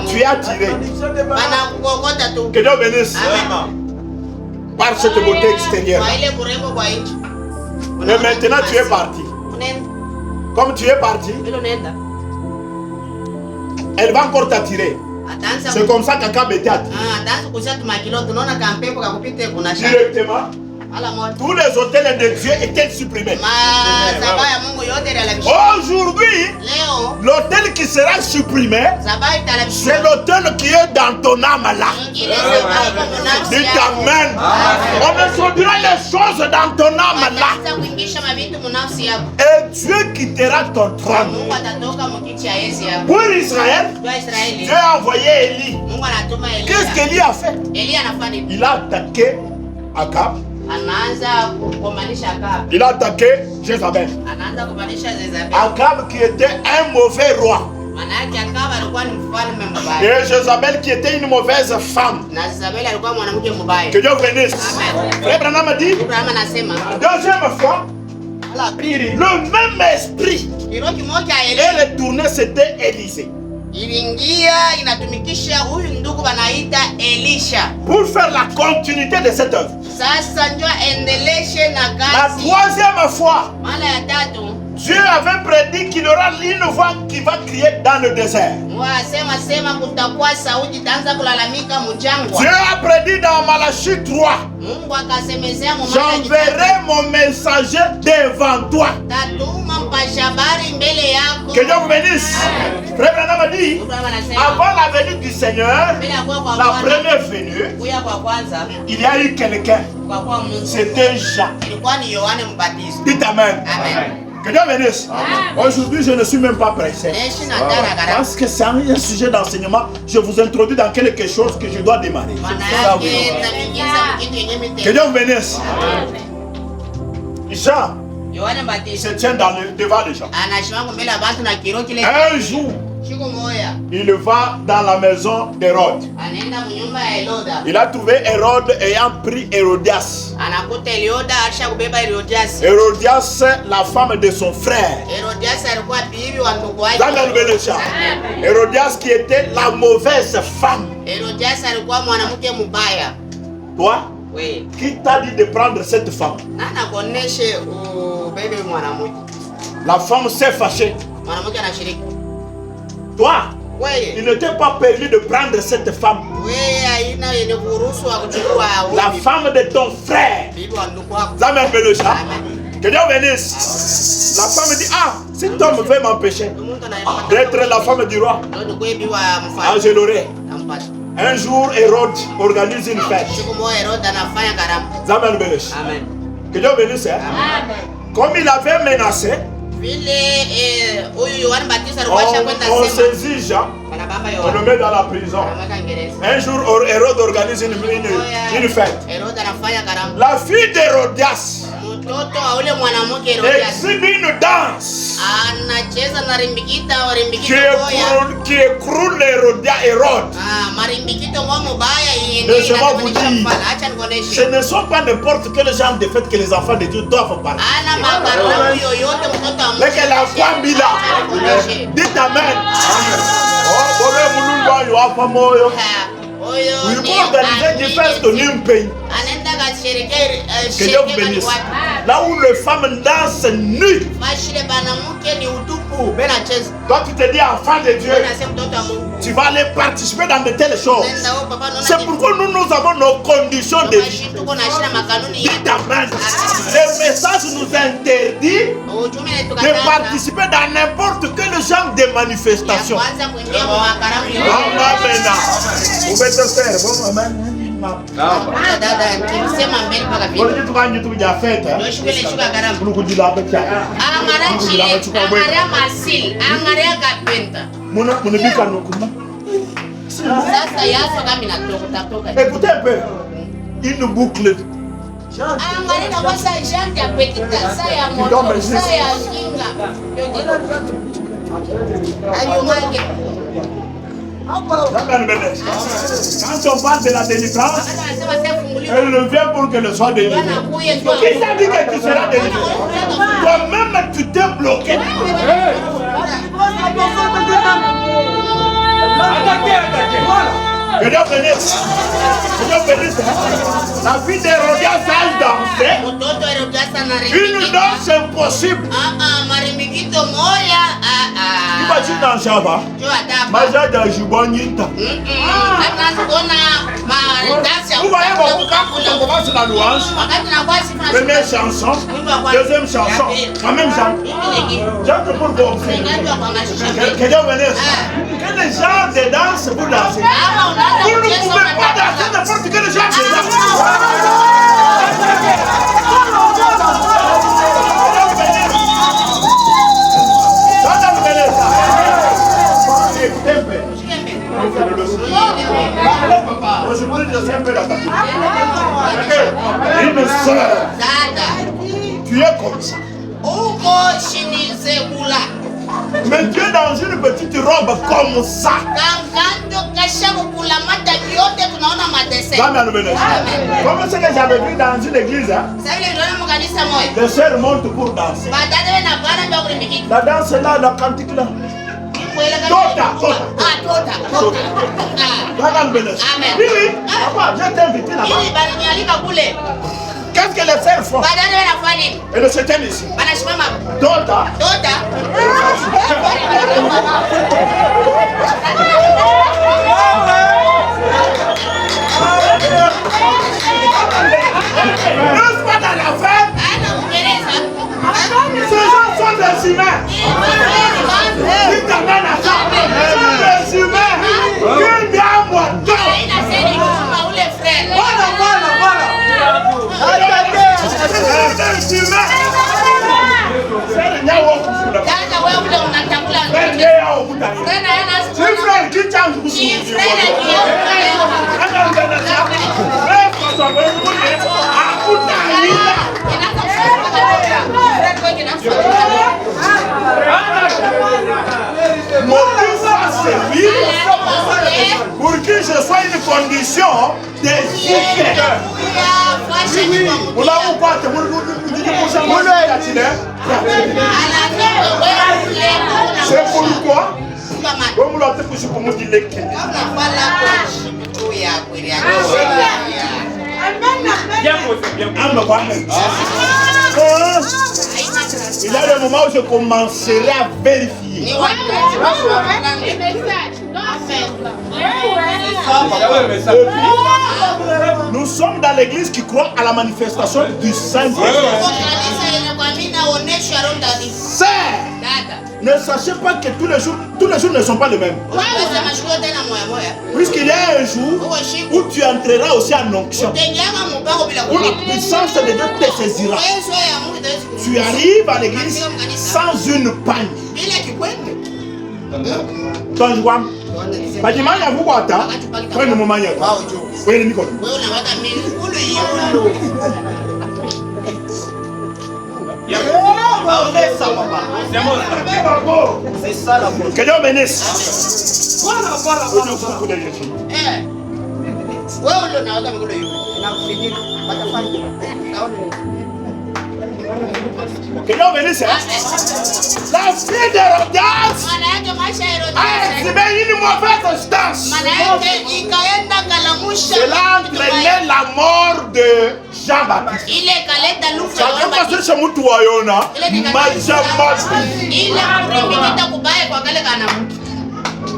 Tu es attiré. Que Dieu bénisse. Par cette beauté extérieure. Mais maintenant tu es parti. Comme tu es parti, elle va encore t'attirer. C'est comme ça qu'Akab était attiré. Directement. Tous les hôtels de Dieu étaient supprimés. Aujourd'hui, l'hôtel qui sera supprimé, c'est l'hôtel qui est dans ton âme là. Dites amen. On introduira les choses dans ton âme là. Et Dieu quittera ton trône. Pour Israël, Dieu a envoyé Élie. Qu'est-ce qu'Élie a fait? Il a attaqué Akab. Il a attaqué Jézabel. Akab qui était un mauvais roi. Et Jézabel qui était une mauvaise femme. Que Dieu bénisse. Frère Branham a dit, deuxième fois, le même esprit et le tourné, c'était Élisée. Pour faire la continuité de cette œuvre. La troisième fois, Dieu avait prédit qu'il y aura une voix qui va crier dans le désert. Dieu a prédit dans Malachie 3. J'enverrai mon messager devant toi. Que Dieu vous bénisse. Frère Branham a dit, avant la venue du Seigneur, la première venue, il y a eu quelqu'un. C'était Jean. Dites Amen. Que Dieu bénisse. Aujourd'hui, je ne suis même pas pressé. Parce que c'est un sujet d'enseignement. Je vous introduis dans quelque chose que je dois démarrer. Que Dieu vous bénisse. Jean se tient devant les gens. Un jour, il va dans la maison d'Hérode. Il a trouvé Hérode ayant pris Hérodias. Hérodias, la femme de son frère. Hérodias qui était la mauvaise femme. Toi, qui t'a dit de prendre cette femme? La femme s'est fâchée. Toi, il ne t'est pas permis de prendre cette femme. La femme de ton frère. Que Dieu bénisse. La femme dit, ah, cet homme veut m'empêcher d'être la femme du roi. Ah, je l'aurai. Un jour, Hérode organise une fête. Amen. Que Dieu bénisse. Comme il avait menacé, on saisit Jean, on le met dans la prison. Un jour, Hérode organise une fête. La fille d'Hérodias exhibe une danse qui écroule Hérode. Mais je vais vous dire, ce ne sont pas n'importe quel genre de fête que les enfants de Dieu doivent parler. Mais que la famille là, dites Amen. Oui, pour organiser des fêtes dans un pays. Que Dieu vous bénisse. Là où les femmes dansent nues. Toi tu te dis enfant de Dieu, tu vas aller participer dans de telles choses. C'est pourquoi nous avons nos conditions de vie. Dites Amen. Le message nous interdit de participer dans n'importe quel genre de manifestation. Amen. Vous pouvez te faire. Bon, amen. Écoutez un peu. Une boucle. Quand on parle de la délivrance, elle vient pour que le soit délivré. Qui t'a dit que tu seras délivré? Toi-même, tu t'es bloqué. Que Dieu bénisse. Que Dieu bénisse. La fille d'Hérodias a dansé. Une danse impossible. Tu vas dans Java. Maja dans Jubonyinta. Vous voyez, on commence la louange. Première chanson. Deuxième chanson. La même chanson. J'entends pour vous. Que Dieu bénisse. Quel genre de danse vous dansez? Vous ne pouvez pas danser n'importe quel genre de danse. Aujourd'hui, je suis un peu d'attaquer. Une soeur, tu es comme ça. Mais tu es dans une petite robe comme ça. Comme ce que j'avais vu dans une église, hein? Les sœurs montent pour danser. La danse là, la cantique là. Tota. Oui, papa, je t'ai invité là-bas. Qu'est-ce que les frères font? Et le septième ici. D'autres. Ne pas dans la fête. Ces gens sont des humains. Ils t'amènent à ça. Des humains. Qui n'y a moi deux. Voilà. Des humains. Pour que je sois une condition des c'est pourquoi il y a des moments où je commencerai à vérifier. Nous sommes dans l'église qui croit à la manifestation du Saint-Esprit. Ne sachez pas que tous les jours ne sont pas les mêmes. Puisqu'il y a un jour où tu entreras aussi en onction, où la puissance de Dieu te saisira. Tu arrives à l'église sans une panne. Que Dieu bénisse. Que Dieu bénisse. La fille d'Hérodias a exhibé une mauvaise stance. Cela a entraîné la mort de Jean-Baptiste.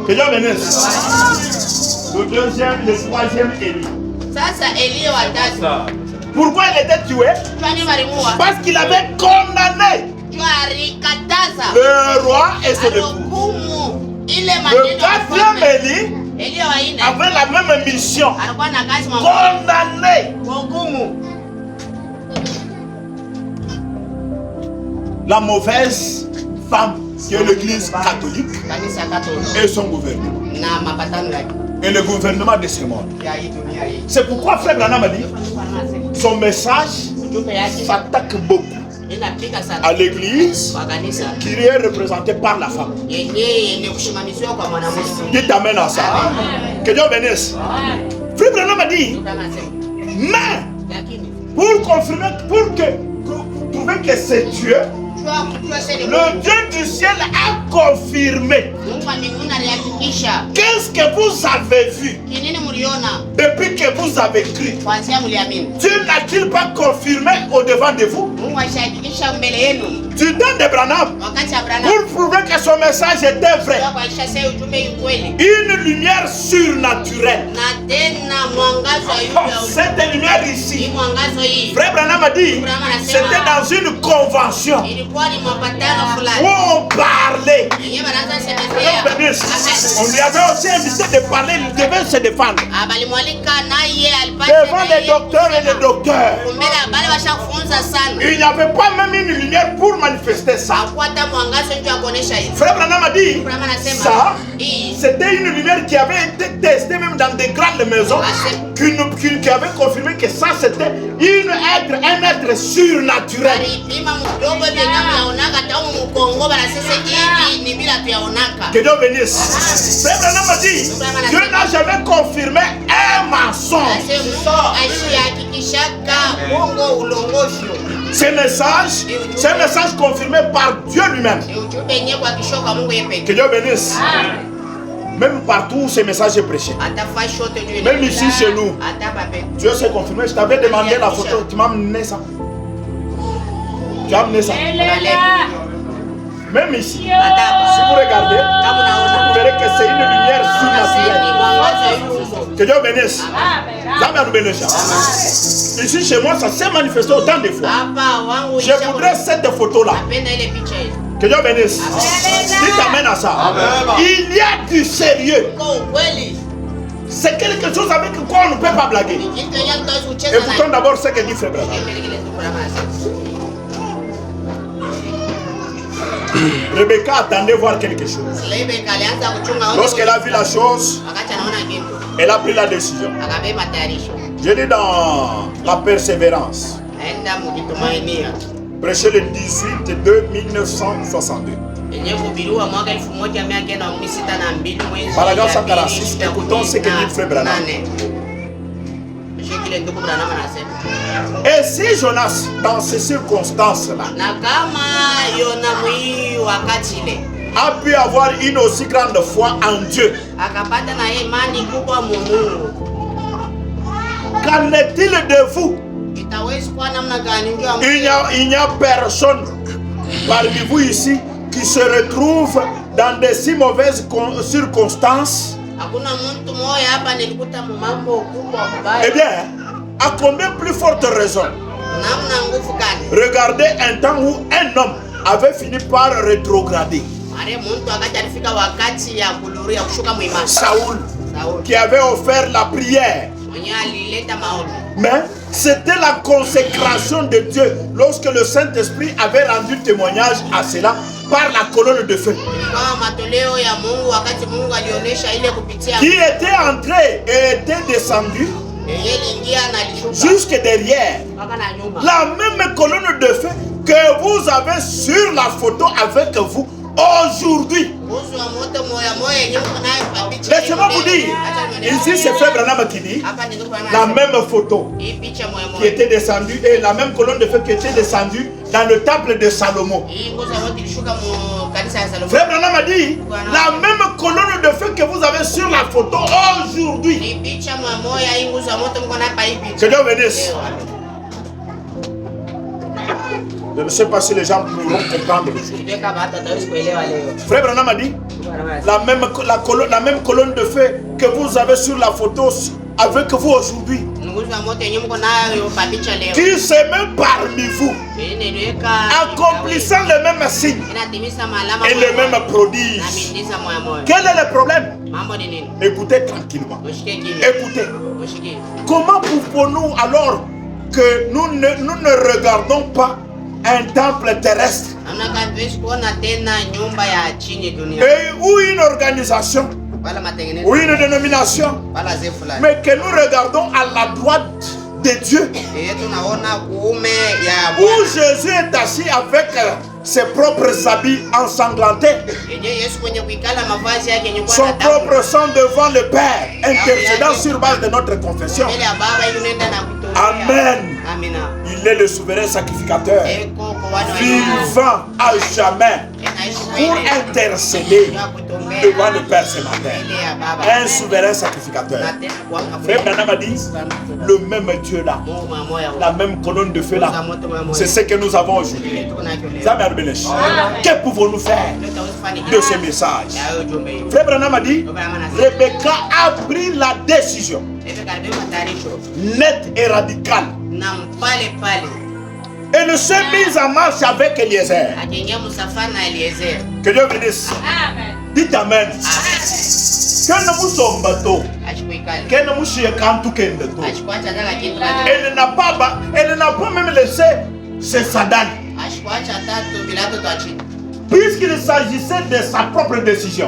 Que Dieu bénisse. Le deuxième, le troisième Élie. Pourquoi il était tué? Parce qu'il avait condamné le roi et son époux. Le quatrième Élie avait la même mission. Condamné. La mauvaise femme qui est l'église catholique et son gouvernement. Et le gouvernement de ce monde. C'est pourquoi Frère Branham a dit son message s'attaque beaucoup à l'église qui est représentée par la femme. Dieu t'amène à ça. Que Dieu bénisse. Frère Branham a dit, mais pour confirmer, pour prouver que c'est Dieu, le Dieu du ciel a confirmé. Qu'est-ce que vous avez vu depuis que vous avez cru? Dieu n'a-t-il pas confirmé au devant de vous? Du temps de Branham, pour prouver que son message était vrai, une lumière surnaturelle. Cette lumière ici, Frère Branham a dit, c'était dans une convention où on parlait. On lui avait aussi invité de parler, il devait se défendre devant les docteurs et les docteurs. Il n'y avait pas même une lumière pour manifester ça. Frère Branham a dit ça, c'était une lumière qui avait été testée même dans des grandes maisons, qui avait confirmé que ça c'était un être surnaturel. Que Dieu bénisse. Frère Branham a dit, Dieu n'a jamais confirmé un mensonge. C'est un message confirmé par Dieu lui-même. Que Dieu bénisse. Même partout où ce message est prêché. Même ici chez nous. Dieu s'est confirmé. Je t'avais demandé la photo. Tu m'as amené ça. Tu as amené ça. Même ici. Si vous regardez, vous verrez que c'est une lumière surnaturelle. Que Dieu bénisse. Ici chez moi, ça s'est manifesté autant de fois. Je voudrais cette photo-là. Que Dieu bénisse. Dites amen à ça. Il y a du sérieux. C'est quelque chose avec quoi on ne peut pas blaguer. Écoutons d'abord ce que dit Frère Branham. Rebecca attendait voir quelque chose. Lorsqu'elle a vu la chose, elle a pris la décision. Je dis dans la persévérance. Prêché le 18/2/1962. Paragraphe 146. Écoutons ce que dit Frère Branham. Et si Jonas, dans ces circonstances-là, a pu avoir une aussi grande foi en Dieu, qu'en est-il de vous? Il n'y a personne parmi vous ici qui se retrouve dans de si mauvaises circonstances. Eh bien, à combien plus forte raison? Regardez un temps où un homme avait fini par rétrograder. Saoul, qui avait offert la prière. Mais c'était la consécration de Dieu lorsque le Saint-Esprit avait rendu témoignage à cela par la colonne de feu qui était entrée et était descendue jusque derrière. La même colonne de feu que vous avez sur la photo avec vous aujourd'hui. Laissez-moi vous dire, ici c'est Frère Branham qui dit, la même photo qui était descendue et la même colonne de feu qui était descendue dans le temple de Salomon. Frère Branham a dit, la même colonne de feu que vous avez sur la photo aujourd'hui. Que Dieu bénisse. Je ne sais pas si les gens pourront comprendre. Frère Branham a dit, la même colonne de feu que vous avez sur la photo avec vous aujourd'hui, qui se met parmi vous, accomplissant le même signe et le même prodige. Quel est le problème? Écoutez tranquillement. Écoutez. Comment pouvons-nous alors que nous ne regardons pas un temple terrestre et ou une organisation ou une dénomination, mais que nous regardons à la droite de Dieu où Jésus est assis avec ses propres habits ensanglantés, son propre sang devant le Père, intercédant sur base de notre confession. Amen. Il est le souverain sacrificateur, vivant à jamais, pour intercéder devant le Père ce matin. Un souverain sacrificateur. Frère Branham a dit, le même Dieu là, la même colonne de feu là, c'est ce que nous avons aujourd'hui. Que pouvons-nous faire de ce message? Frère Branham a dit, Rebecca a pris la décision nette et radicale. Elle ne s'est mise en marche avec Eliezer. Que Dieu bénisse. Dites amen. Elle n'a pas même laissé ses sandales, puisqu'il s'agissait de sa propre décision.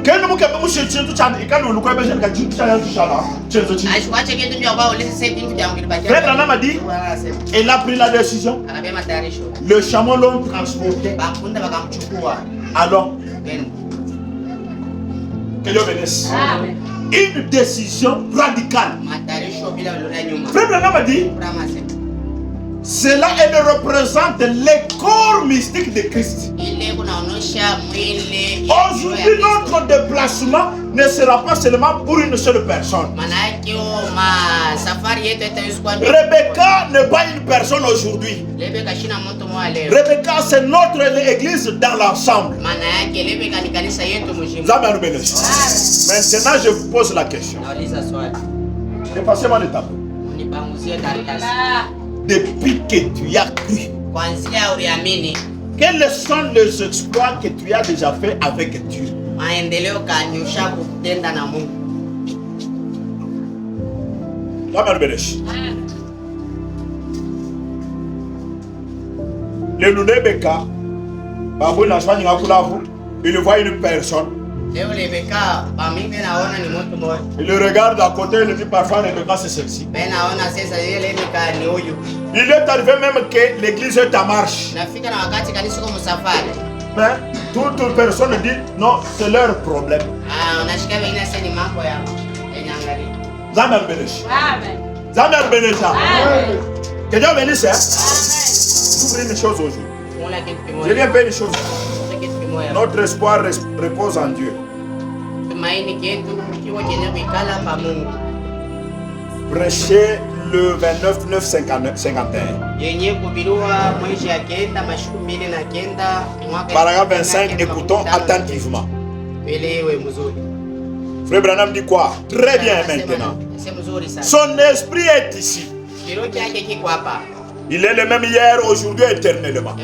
Frère Branham a dit, elle a pris la décision. Le chameau l'ont transporté. Alors, que Dieu bénisse. Une décision radicale. Frère Branham a dit, Cela représente les corps mystiques de Christ. Aujourd'hui, notre déplacement ne sera pas seulement pour une seule personne. Rebecca n'est pas une personne aujourd'hui. Rebecca, c'est notre église dans l'ensemble. Maintenant, je vous pose la question. Dépassez-moi le tableau. Depuis que tu as cru, quels sont les exploits que tu as déjà fait avec Dieu? Le Rebecca, il voit une personne. Il le regarde à côté, il dit parfois Rebecca c'est celle-ci. Il est arrivé même que l'église est en marche. Mais toute personne dit non, c'est leur problème. Zamel Benesh. Zamel Benesh. Que Dieu bénisse. J'ouvre une chose aujourd'hui. Je viens faire une chose. Notre espoir repose en Dieu. Prêchez le 29 9 51. Paragraphe 25, écoutons attentivement. Frère Branham dit quoi? Très bien maintenant. Son esprit est ici. Il est le même hier, aujourd'hui, éternellement.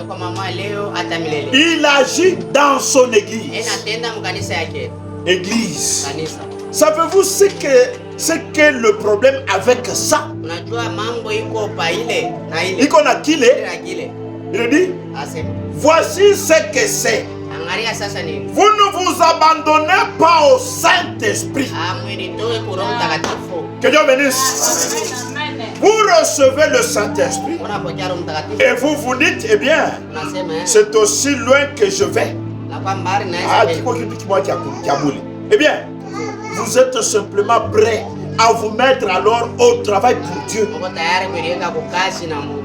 Il agit dans son église. Église. Savez-vous ce que le problème avec ça? Il dit, voici ce que c'est. Vous ne vous abandonnez pas au Saint-Esprit. Que Dieu bénisse. Vous recevez le Saint-Esprit et vous vous dites, eh bien, c'est aussi loin que je vais. Eh bien, vous êtes simplement prêt à vous mettre alors au travail pour Dieu.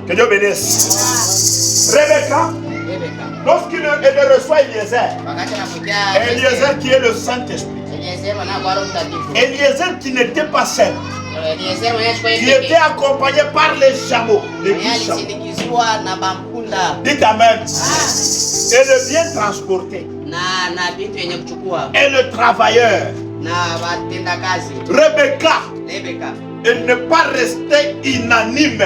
Que Dieu bénisse. Rebecca, lorsqu'il reçoit Eliezer qui est le Saint-Esprit, Eliezer qui n'était pas seul, qui était accompagné par les chameaux, les chameaux. Dites Amen. Et le bien transporté. Et le travailleur. Rebecca, elle n'est pas restée inanime.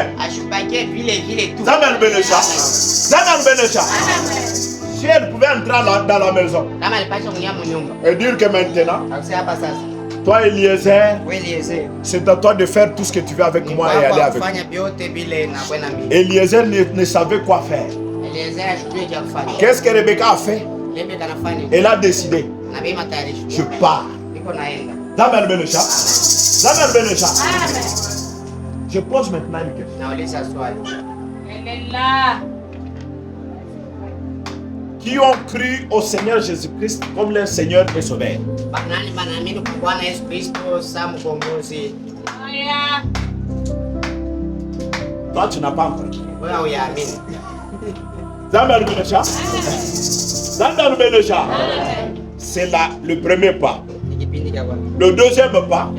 Zamel Benecha. Si elle pouvait entrer dans la maison et dire que maintenant, toi Eliezer, c'est à toi de faire tout ce que tu veux avec moi et aller avec moi. Eliezer ne savait quoi faire. Qu'est-ce que Rebecca a fait? Elle a décidé. Je pars. Zamel Benecha. Je pose maintenant une question. Qui ont cru au Seigneur Jésus-Christ comme leur Seigneur et Sauveur? Toi, tu n'as pas encore. C'est là le premier pas. Le deuxième pas,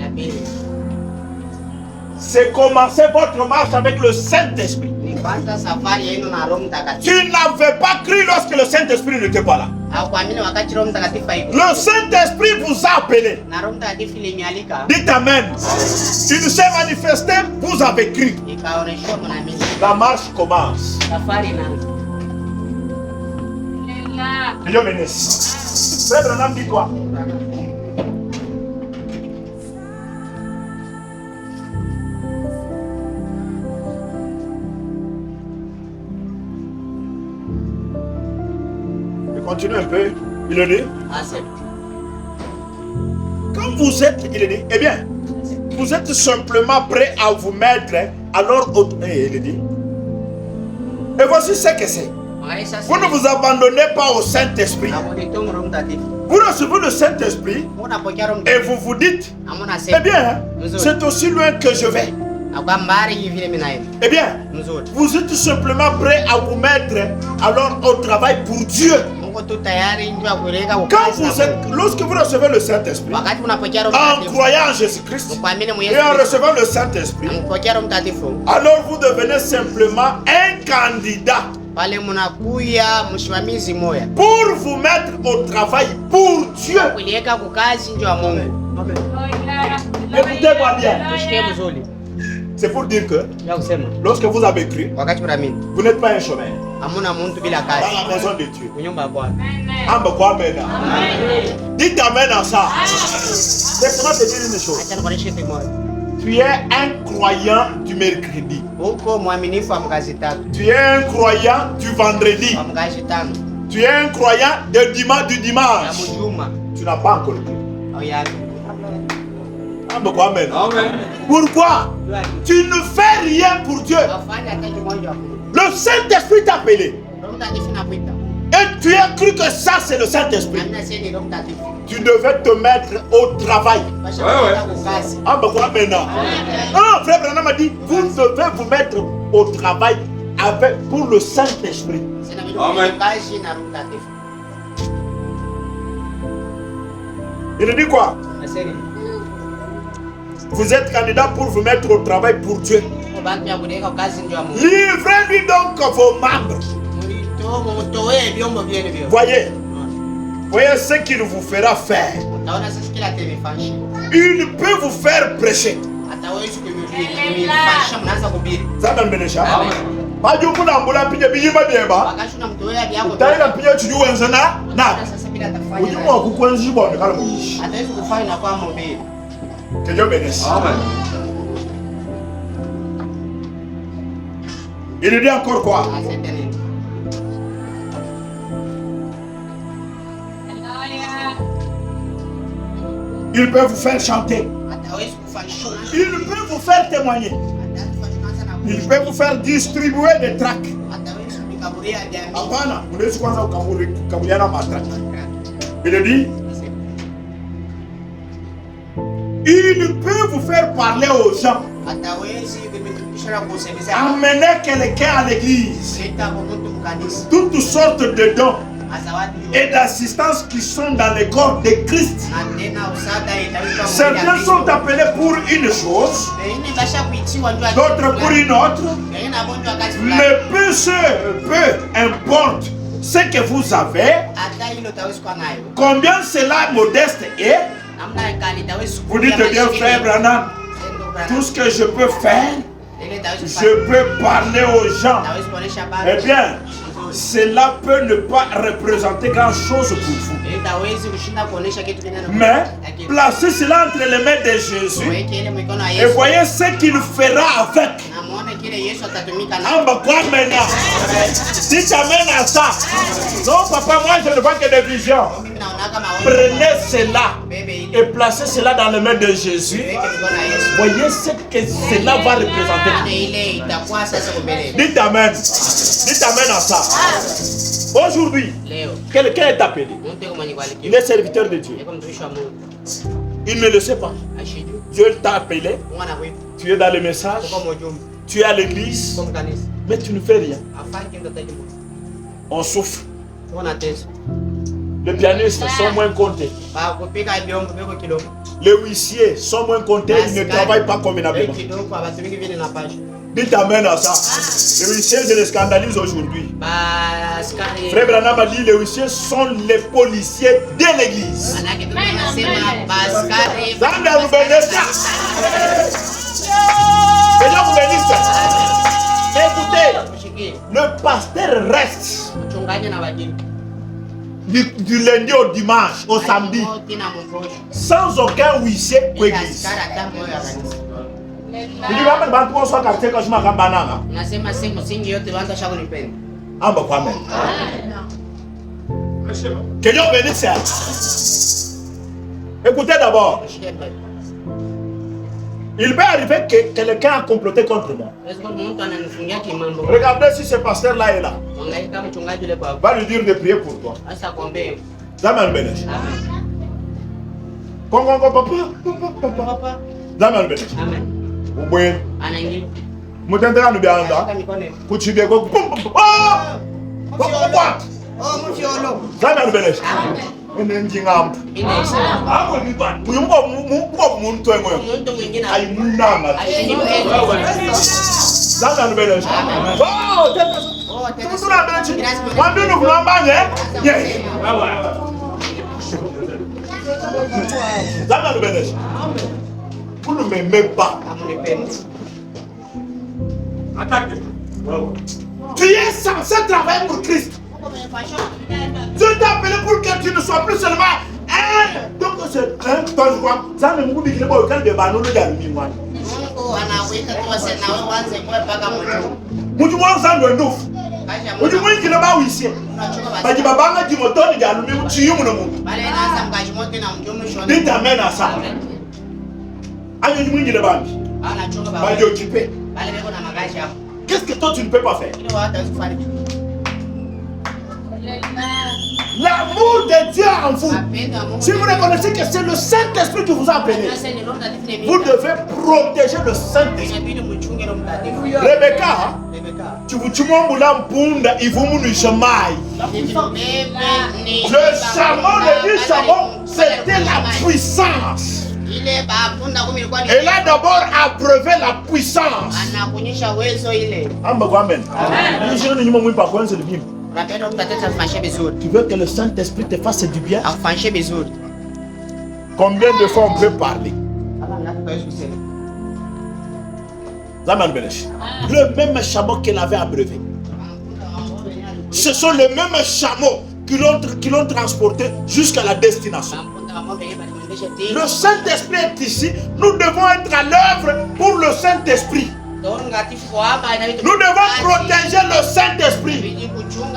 c'est commencer votre marche avec le Saint-Esprit. Tu n'avais pas cru lorsque le Saint-Esprit n'était pas là. Le Saint-Esprit vous a appelé. Dites Amen. Il s'est manifesté, vous avez cru. La marche commence. Dieu bénisse. Frère Branham, dis-toi. Continue un peu, il le dit. Quand vous êtes, il le dit, eh bien, vous êtes simplement prêt à vous mettre, alors, il le dit. Et voici ce que c'est. Vous ne vous abandonnez pas au Saint-Esprit. Vous recevez le Saint-Esprit et vous vous dites, eh bien, c'est aussi loin que je vais. Eh bien, vous êtes tout simplement prêt à vous mettre alors au travail pour Dieu. Quand vous êtes, lorsque vous recevez le Saint-Esprit, en croyant en Jésus-Christ et en recevant le Saint-Esprit, alors vous devenez simplement un candidat pour vous mettre au travail pour Dieu. Écoutez-moi bien. C'est pour dire que lorsque vous avez cru, vous n'êtes pas un chômeur dans la maison de Dieu. Amen. Dites amen à ça. Laisse-moi te dire une chose. Tu es un croyant du mercredi. Tu es un croyant du vendredi. Tu es un croyant du dimanche. Tu n'as pas encore cru. Amen. Pourquoi? Tu ne fais rien pour Dieu. Le Saint-Esprit t'a appelé. Et tu as cru que ça c'est le Saint-Esprit. Tu devais te mettre au travail. Amen. Frère Branham m'a dit, vous devez vous mettre au travail pour le Saint-Esprit. Amen. Il dit quoi? Vous êtes candidat pour vous mettre au travail pour Dieu. Livrez-lui donc vos membres. Voyez ce qu'il vous fera faire. Il peut vous faire prêcher. Que Dieu bénisse. Amen. Il dit encore quoi? Il peut vous faire chanter. Il peut vous faire témoigner. Il peut vous faire distribuer des tracts. Il dit, il peut vous faire parler aux gens. Amener quelqu'un à l'église. Toutes sortes de dons et d'assistance qui sont dans le corps de Christ. Certains sont appelés pour une chose, d'autres pour une autre. Mais peu importe ce que vous avez, combien cela modeste est, vous dites bien, frère Branham, tout ce que je peux faire, je peux parler aux gens. Eh bien, cela peut ne pas représenter grand chose pour vous. Mais placez cela entre les mains de Jésus et voyez ce qu'il fera avec. Dites amen à ça. Non, papa, moi je ne vois que des visions. Prenez cela et placez cela dans les mains de Jésus. Voyez ce que cela va représenter. Dites amen. Dites amen à ça. Aujourd'hui, quelqu'un est appelé. Il est serviteur de Dieu. Il ne le sait pas. Dieu t'a appelé. Tu es dans le message. Tu es à l'église. Mais tu ne fais rien. On souffre. Les pianistes sont moins comptés. Les huissiers sont moins comptés. Ils ne travaillent pas convenablement. Dites amen à ça. Les huissiers, je les scandalise aujourd'hui. Frère Branham a dit les huissiers sont les policiers de l'église. Mais écoutez, le pasteur reste du lundi au dimanche, au samedi, sans aucun huissier pour l'église. Que Dieu bénisse. Écoutez d'abord. Il peut arriver que quelqu'un a comploté contre moi. Regardez si ce pasteur-là est là. Va lui dire de prier pour toi. Zaman bénisse. Papa. Zaman bénisse. Ubwe. Anaingia. Mutendera nubianda. Kuchibia kwa Oh, mfiolo. Zana nubelesh. Njingampu. Hapo ni bani. Mko muntu wewe. Muntu mwingine. Aimunanga. Zana nubelesh. Oh, tena. Tusura belesh. Mwambie nukulambanye. Yes. Zana nubelesh. Kulu memeba. Attaque. Tu es censé travailler pour Christ. Dieu t'a appelé pour que tu ne sois plus seulement un. Donc c'est un ton quoi. Ça ne m'oublie que le boy quand de banon le gars lui moi. Mungu anaweka tu sasa na wewe anze kwa paka mtu. Mutu mwanza ndo ndofu. Mutu mwingi na bawo ici. Baji babanga di motoni de alumi tu yumu na mungu. Bale naanza mkaji moto na mjomo shoni. Dit amen à ça. Ayo mwingi na bambi. Anachonga baba. Baji occupé. Bale beko na magaji hapo. Qu'est-ce que toi tu ne peux pas faire? Ile watu wasifanye. L'amour de Dieu en vous. Si vous reconnaissez que c'est le Saint-Esprit qui vous a appelé, vous devez protéger le Saint-Esprit. Rebecca, tu vous tues mon boulot punda, il vous mouille jamais. Le chameau, le chameau, c'était la puissance. Elle a d'abord abreuvé la puissance. Amen. Tu veux que le Saint-Esprit te fasse du bien? Combien de fois on peut parler? Le même chameau qu'elle avait abreuvé. Ce sont les mêmes chameaux qui l'ont transporté jusqu'à la destination. Le Saint-Esprit est ici. Nous devons être à l'œuvre pour le Saint-Esprit. Nous devons protéger le Saint-Esprit.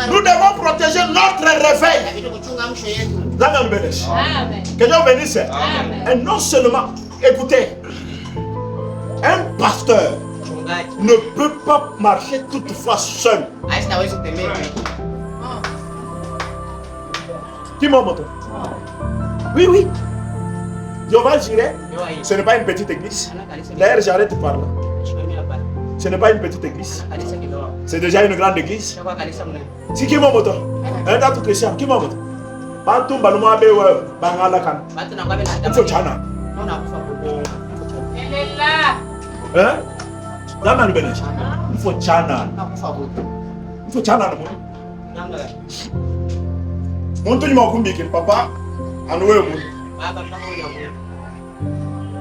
Nous devons protéger notre réveil. Que Dieu bénisse. Et non seulement, écoutez, un pasteur ne peut pas marcher toutefois seul. Qui m'a montré? Oui, oui. Jéhovah Jireh, ce n'est pas une petite église. D'ailleurs, j'arrête de parler. Ce n'est pas une petite église. C'est déjà une grande église. Si qui m'a montré? Un date chrétien, qui m'a montré? Bantu baluma bewe bangala kan. Il faut chana. Hein? Dama nubelesh. Il faut chana. Il faut chana na mo. Montu ni makumbi ke papa anwe mo.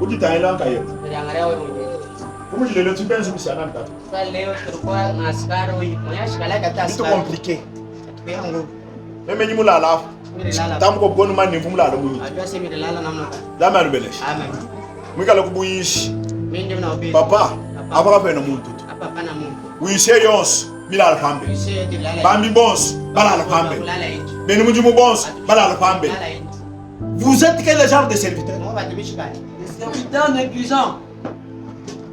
Uji taila kaye. Comment je le tu penses que c'est un date? C'est compliqué. Même ni mula la. Tamko gonu mani mumla da muyi. Dama nubelesh. Amen. Mwikala kubuyish. Papa, apa pe na muntu. Oui, c'est yons, mila alfambe. Bambi bons, bala alfambe. Beni mujumu bons, bala alfambe. Vous êtes quel genre de serviteur? Des serviteurs négligents.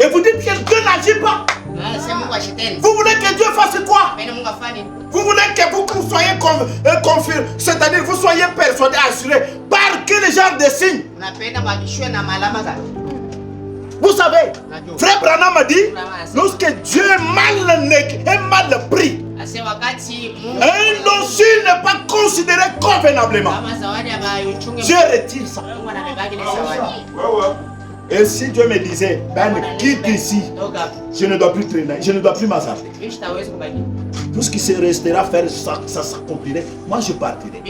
Et vous dites que Dieu n'agit pas. Vous voulez que Dieu fasse quoi? Vous voulez que vous soyez confirmés, c'est-à-dire que vous soyez persuadés, assurés par quel genre de signe? Vous savez, Frère Branham m'a dit, lorsque Dieu est mal pris, un dossier n'est pas considéré convenablement, Dieu retire ça. Et si Dieu me disait, ben quitte ici, je ne dois plus traîner, je ne dois plus m'hasarder. Tout ce qui se restera faire, ça s'accomplirait. Moi, je partirai.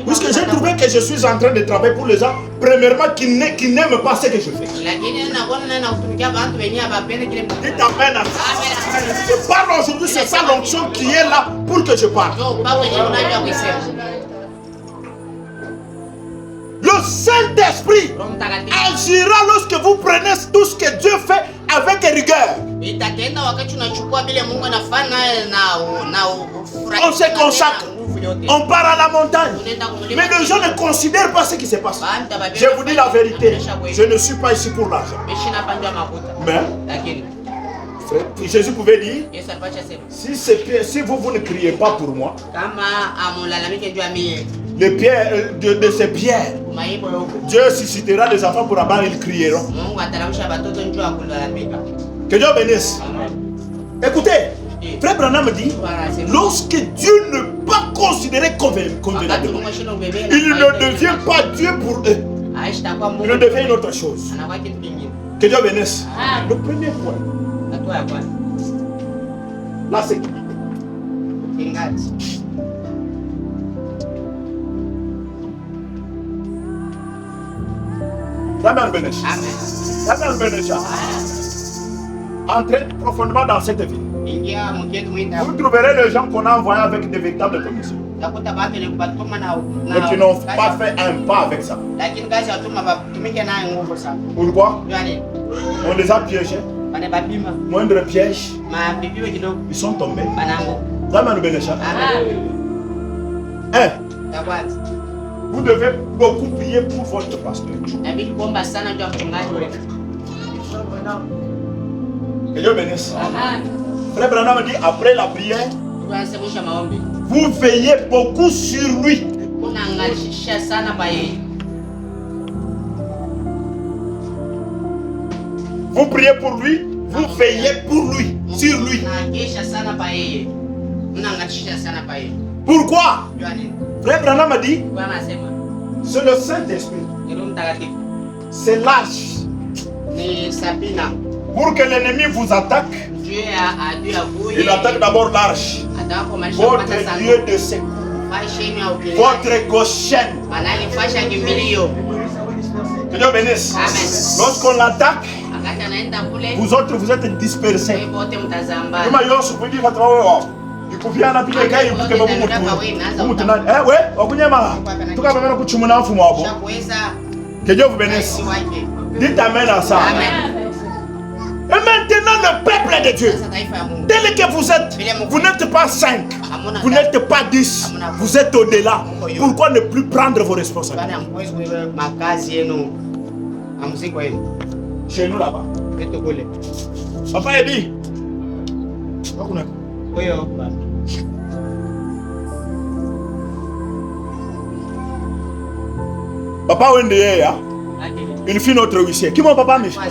Puisque j'ai trouvé que je suis en train de travailler pour les gens, premièrement, qui n'aiment pas ce que je fais. Dites amen à ça. Je parle aujourd'hui, c'est ça l'onction qui est là pour que je parle. Le Saint-Esprit agira lorsque vous prenez tout ce que Dieu fait avec rigueur. On se consacre. On part à la montagne. Mais les gens ne considèrent pas ce qui se passe. Je vous dis la vérité. Je ne suis pas ici pour l'argent. Mais Jésus pouvait dire, si vous ne criez pas pour moi, les pierres, de ces pierres, Dieu suscitera des enfants pour abattre, ils crieront. Que Dieu bénisse. Écoutez, Frère Branham dit, lorsque Dieu ne peut pas considérer convenablement, il ne devient pas Dieu pour eux. Il ne devient une autre chose. Que Dieu bénisse. Le premier point. La sécurité. Amen. Entrez profondément dans cette vie. Vous trouverez les gens qu'on a envoyés avec des véritables commissions. Mais qui n'ont pas fait un pas avec ça. Pourquoi? On les a piégés. Moindre piège, ils sont tombés. Vous devez beaucoup prier pour votre pasteur. Que Dieu bénisse. Frère Branham dit, après la prière, vous veillez beaucoup sur lui. Vous priez pour lui, vous veillez pour lui, sur lui. Pourquoi? Frère Branham a dit, c'est le Saint-Esprit. C'est l'âge. Pour que l'ennemi vous attaque, il attaque d'abord l'arche, votre lieu de secours, votre gauchaine. Que Dieu bénisse. Lorsqu'on l'attaque, vous autres vous êtes dispersés. Que Dieu vous bénisse. Dites amen à ça. Et maintenant le peuple de Dieu, tel que vous êtes, vous n'êtes pas 5, vous n'êtes pas 10, vous êtes au-delà. Pourquoi ne plus prendre vos responsabilités? Chez nous là-bas. Papa Ebi. Papa Wendeye, une fille notre huissier. Qui mon papa Michel?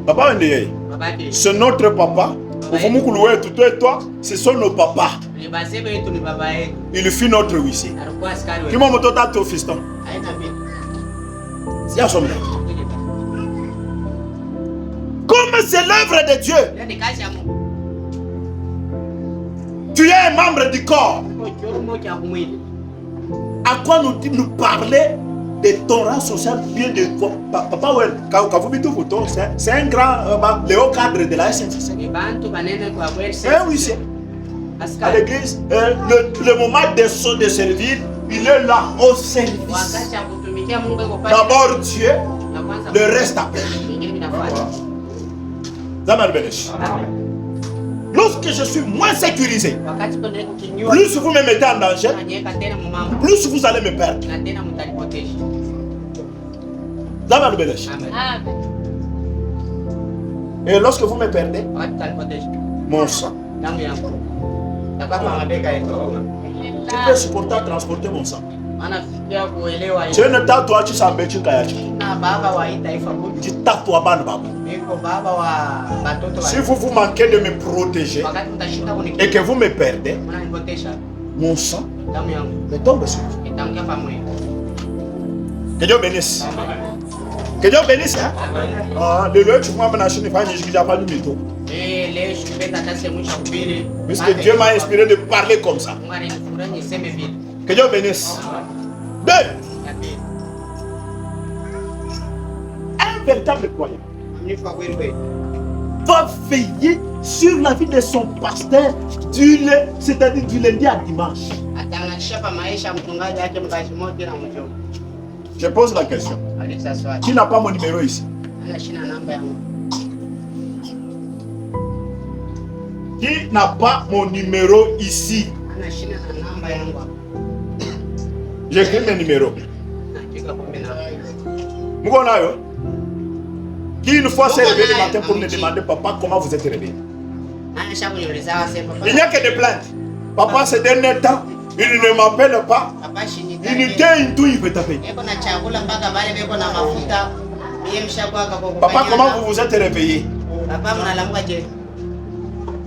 Papa Wendeye. C'est notre papa. Toi, ce sont nos papas. Il fit notre huissier. Qui mon motota ton fiston? C'est à son nom. Comme c'est l'œuvre de Dieu, tu es un membre du corps. À quoi nous parler de ton rang social bien de papa? C'est un grand Léo cadre de la SNCC. Oui, c'est à l'église. Le moment de servir, il est là au service. D'abord Dieu, le reste après. Lorsque je suis moins sécurisé, plus vous me mettez en danger, plus vous allez me perdre. Et lorsque vous me perdez, mon sang, tu peux supporter transporter mon sang. Tu ne t'as tu s'embêtes, tu t'as si vous manquez de me protéger et que vous me perdez, mon sang me tombe sur vous. Que Dieu bénisse. Que Dieu bénisse. Le lieu tu m'as menacé ne pas pas du mytho. Puisque Dieu m'a inspiré de parler comme ça. Que Dieu bénisse. Deux. Un véritable croyant va veiller sur la vie de son pasteur c'est-à-dire du lundi à dimanche. Je pose la question. Qui n'a pas mon numéro ici? Qui n'a pas mon numéro ici? J'écris mes numéros. Qui une fois s'est réveillé le matin pour me demander papa comment vous êtes réveillé? Il n'y a que des plaintes. Papa ces derniers temps Il ne m'appelle pas. Unité tout il peut taper. Papa, comment vous vous êtes réveillé?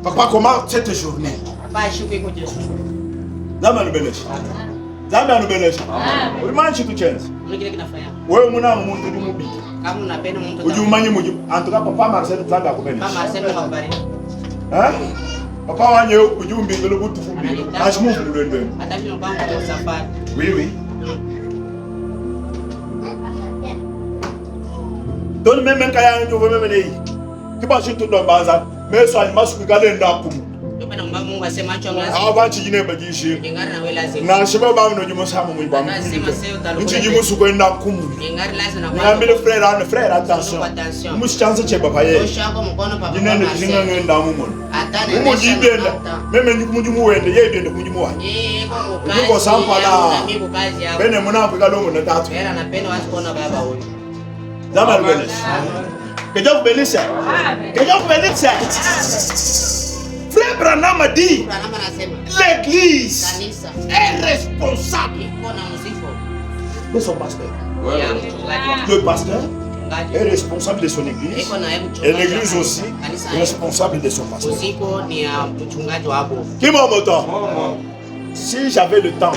Papa, comment cette journée? Zama nubelesh. Zama nubelesh. Ulimanchi kuchenza. Wewe muna muntu dumubiki. Kama unapenda mtu. Ujumanyi muju. Antuka papa Marcel Zanga kubelesh. Papa Marcel ngabari. Papa wanye ujumbi ngelo butu fumbi. Ashmu ndwendwe. Atavyo bangu kwa safari. Oui oui. Don meme kaya nyo meme nei. Kiba shintu ndo baza. Meso alimasu kale ndakumu. Mungu asema acho ngazi. Abachi jine bagishi. Ngari na wewe lazima. Na shiba ba no jimo samu mu ba. Nchi jimo su kwenda kumu. Ngari lazima na. Ngambile frère attention. Mushichanze che baba ye. Oshako mukono papa. Jine ndinga ngenda mu mono. Atane. Mu jibenda. Meme njumu wende ye bende kunjumu wa. Ngo sampala. Bene muna kwa longo na tatu. Era napenda watu kuona baba huyu. Zama benes. Que Dieu vous bénisse. Que Dieu vous bénisse. Frère Branham a dit, l'église est responsable de son pasteur. Le pasteur est responsable de son église et l'église aussi est responsable de son pasteur. Qui m'a montré? Si j'avais le temps,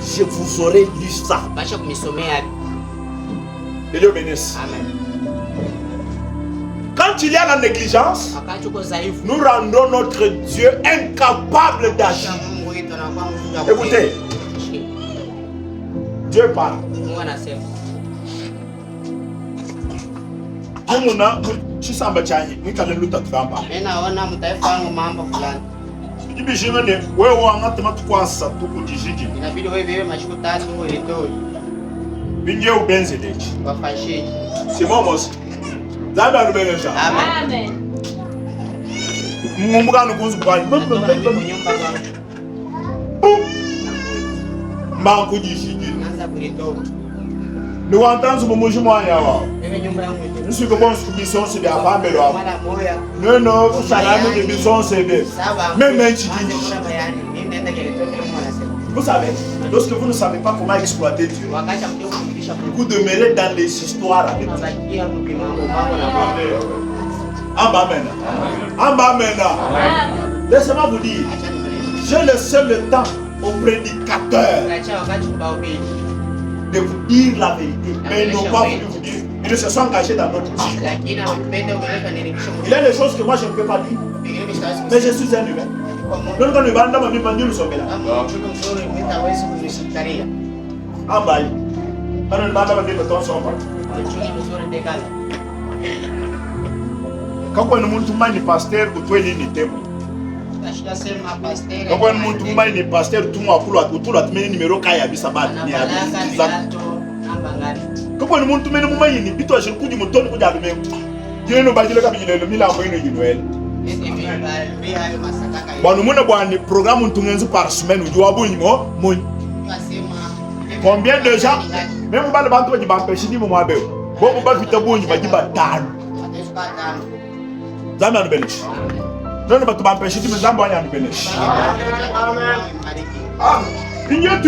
je vous aurais lu ça. Que Dieu bénisse. Amen. Quand il y a la négligence, nous rendons notre Dieu incapable d'agir. Écoutez, Dieu parle. C'est moi aussi. Amen. Nous entendons mon jugement. Je suis comme si bison c'est bien pas mais non non vous savez que bison c'est bien. Même vous savez, lorsque vous ne savez pas comment exploiter Dieu, vous demeurez dans les histoires. Amen. Laissez-moi vous dire, je laisse le temps au prédicateur de vous dire la vérité, mais ils n'ont pas voulu vous dire. Ils se sont engagés dans notre vie. Il y a des choses que moi je ne peux pas dire, mais je suis un humain. Donc quand nous allons nous nous sommes là. Ambaye. Quand nous allons nous nous sommes là. Quand nous allons nous pasteur ou toi ni temo. Quand nous allons nous pasteur tout moi pour la numéro kaya bisaba ni quand nous allons nous ni bito je kudi mutoni kuja lume. Jine no bajile kabijile lo mila moino Noël. Bon, nous avons un programme par semaine. Combien de gens, même si vous avez un peu de temps, vous avez un peu de temps.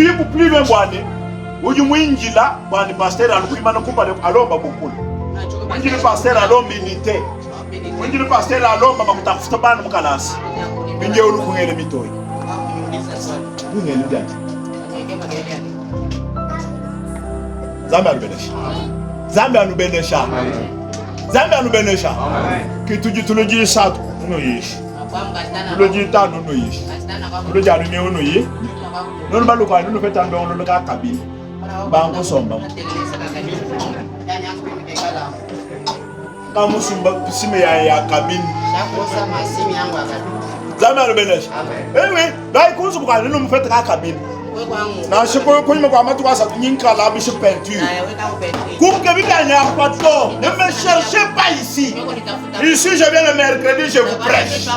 When you pastor alone, Mama kutafuta bana mkalasi. Binje ulukungele mitoi. Ngene ndia. Zambia anubenesha. Zambia anubenesha. Kitu tuloji satu no yishi. Tuloji tano no yishi. Tuloji anu ne no yi. Non baluka anu feta ndo no ka kabini. Bango somba. Kamu simba pisime ya kabini. Shakosa masimi yangu akabini. Zama rubenesha. Anyway, dai kunzu kwa nini mfete ka kabini. Na shiko ko kwa matu kwa sa nyinka la bi peinture. Pour que bidanya kwa to, ne me cherchez pas ici. Ici je viens le mercredi, je vous prêche.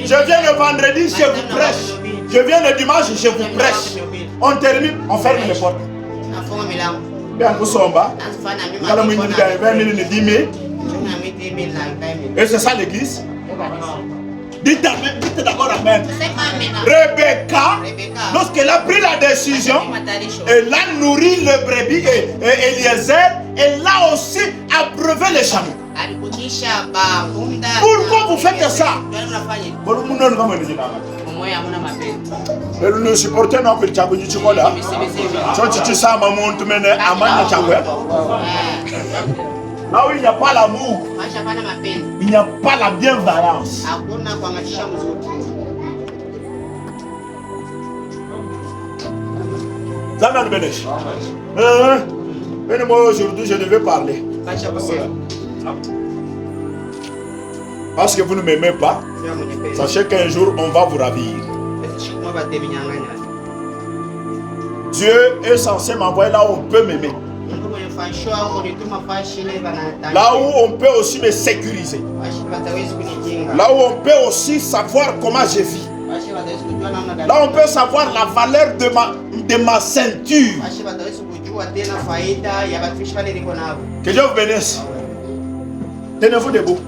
Je viens le vendredi, je vous prêche. Je viens le dimanche, je vous prêche. On termine, on ferme les portes. Bien kusomba. Kala mwingi ndio 20 minutes 10 000. Et c'est ça l'église. Dites d'abord amen. Rebecca, lorsqu'elle a pris la décision, elle a nourri le brebis et Eliezer, elle a aussi abreuvé les chameaux. Pourquoi vous faites ça? Elle ne supporte pas que tu aies dit là. Tu sais, maman, tu mènes à Mania Chagoué. Là où il n'y a pas l'amour, il n'y a pas la bienveillance. Zaman Benesh. Moi aujourd'hui je devais parler. Parce que vous ne m'aimez pas, sachez qu'un jour on va vous ravir. Dieu est censé m'envoyer là où on peut m'aimer. Là où on peut aussi me sécuriser. Là où on peut aussi savoir comment je vis. Là où on peut savoir la valeur de ma ceinture. Que Dieu vous bénisse. Tenez-vous debout.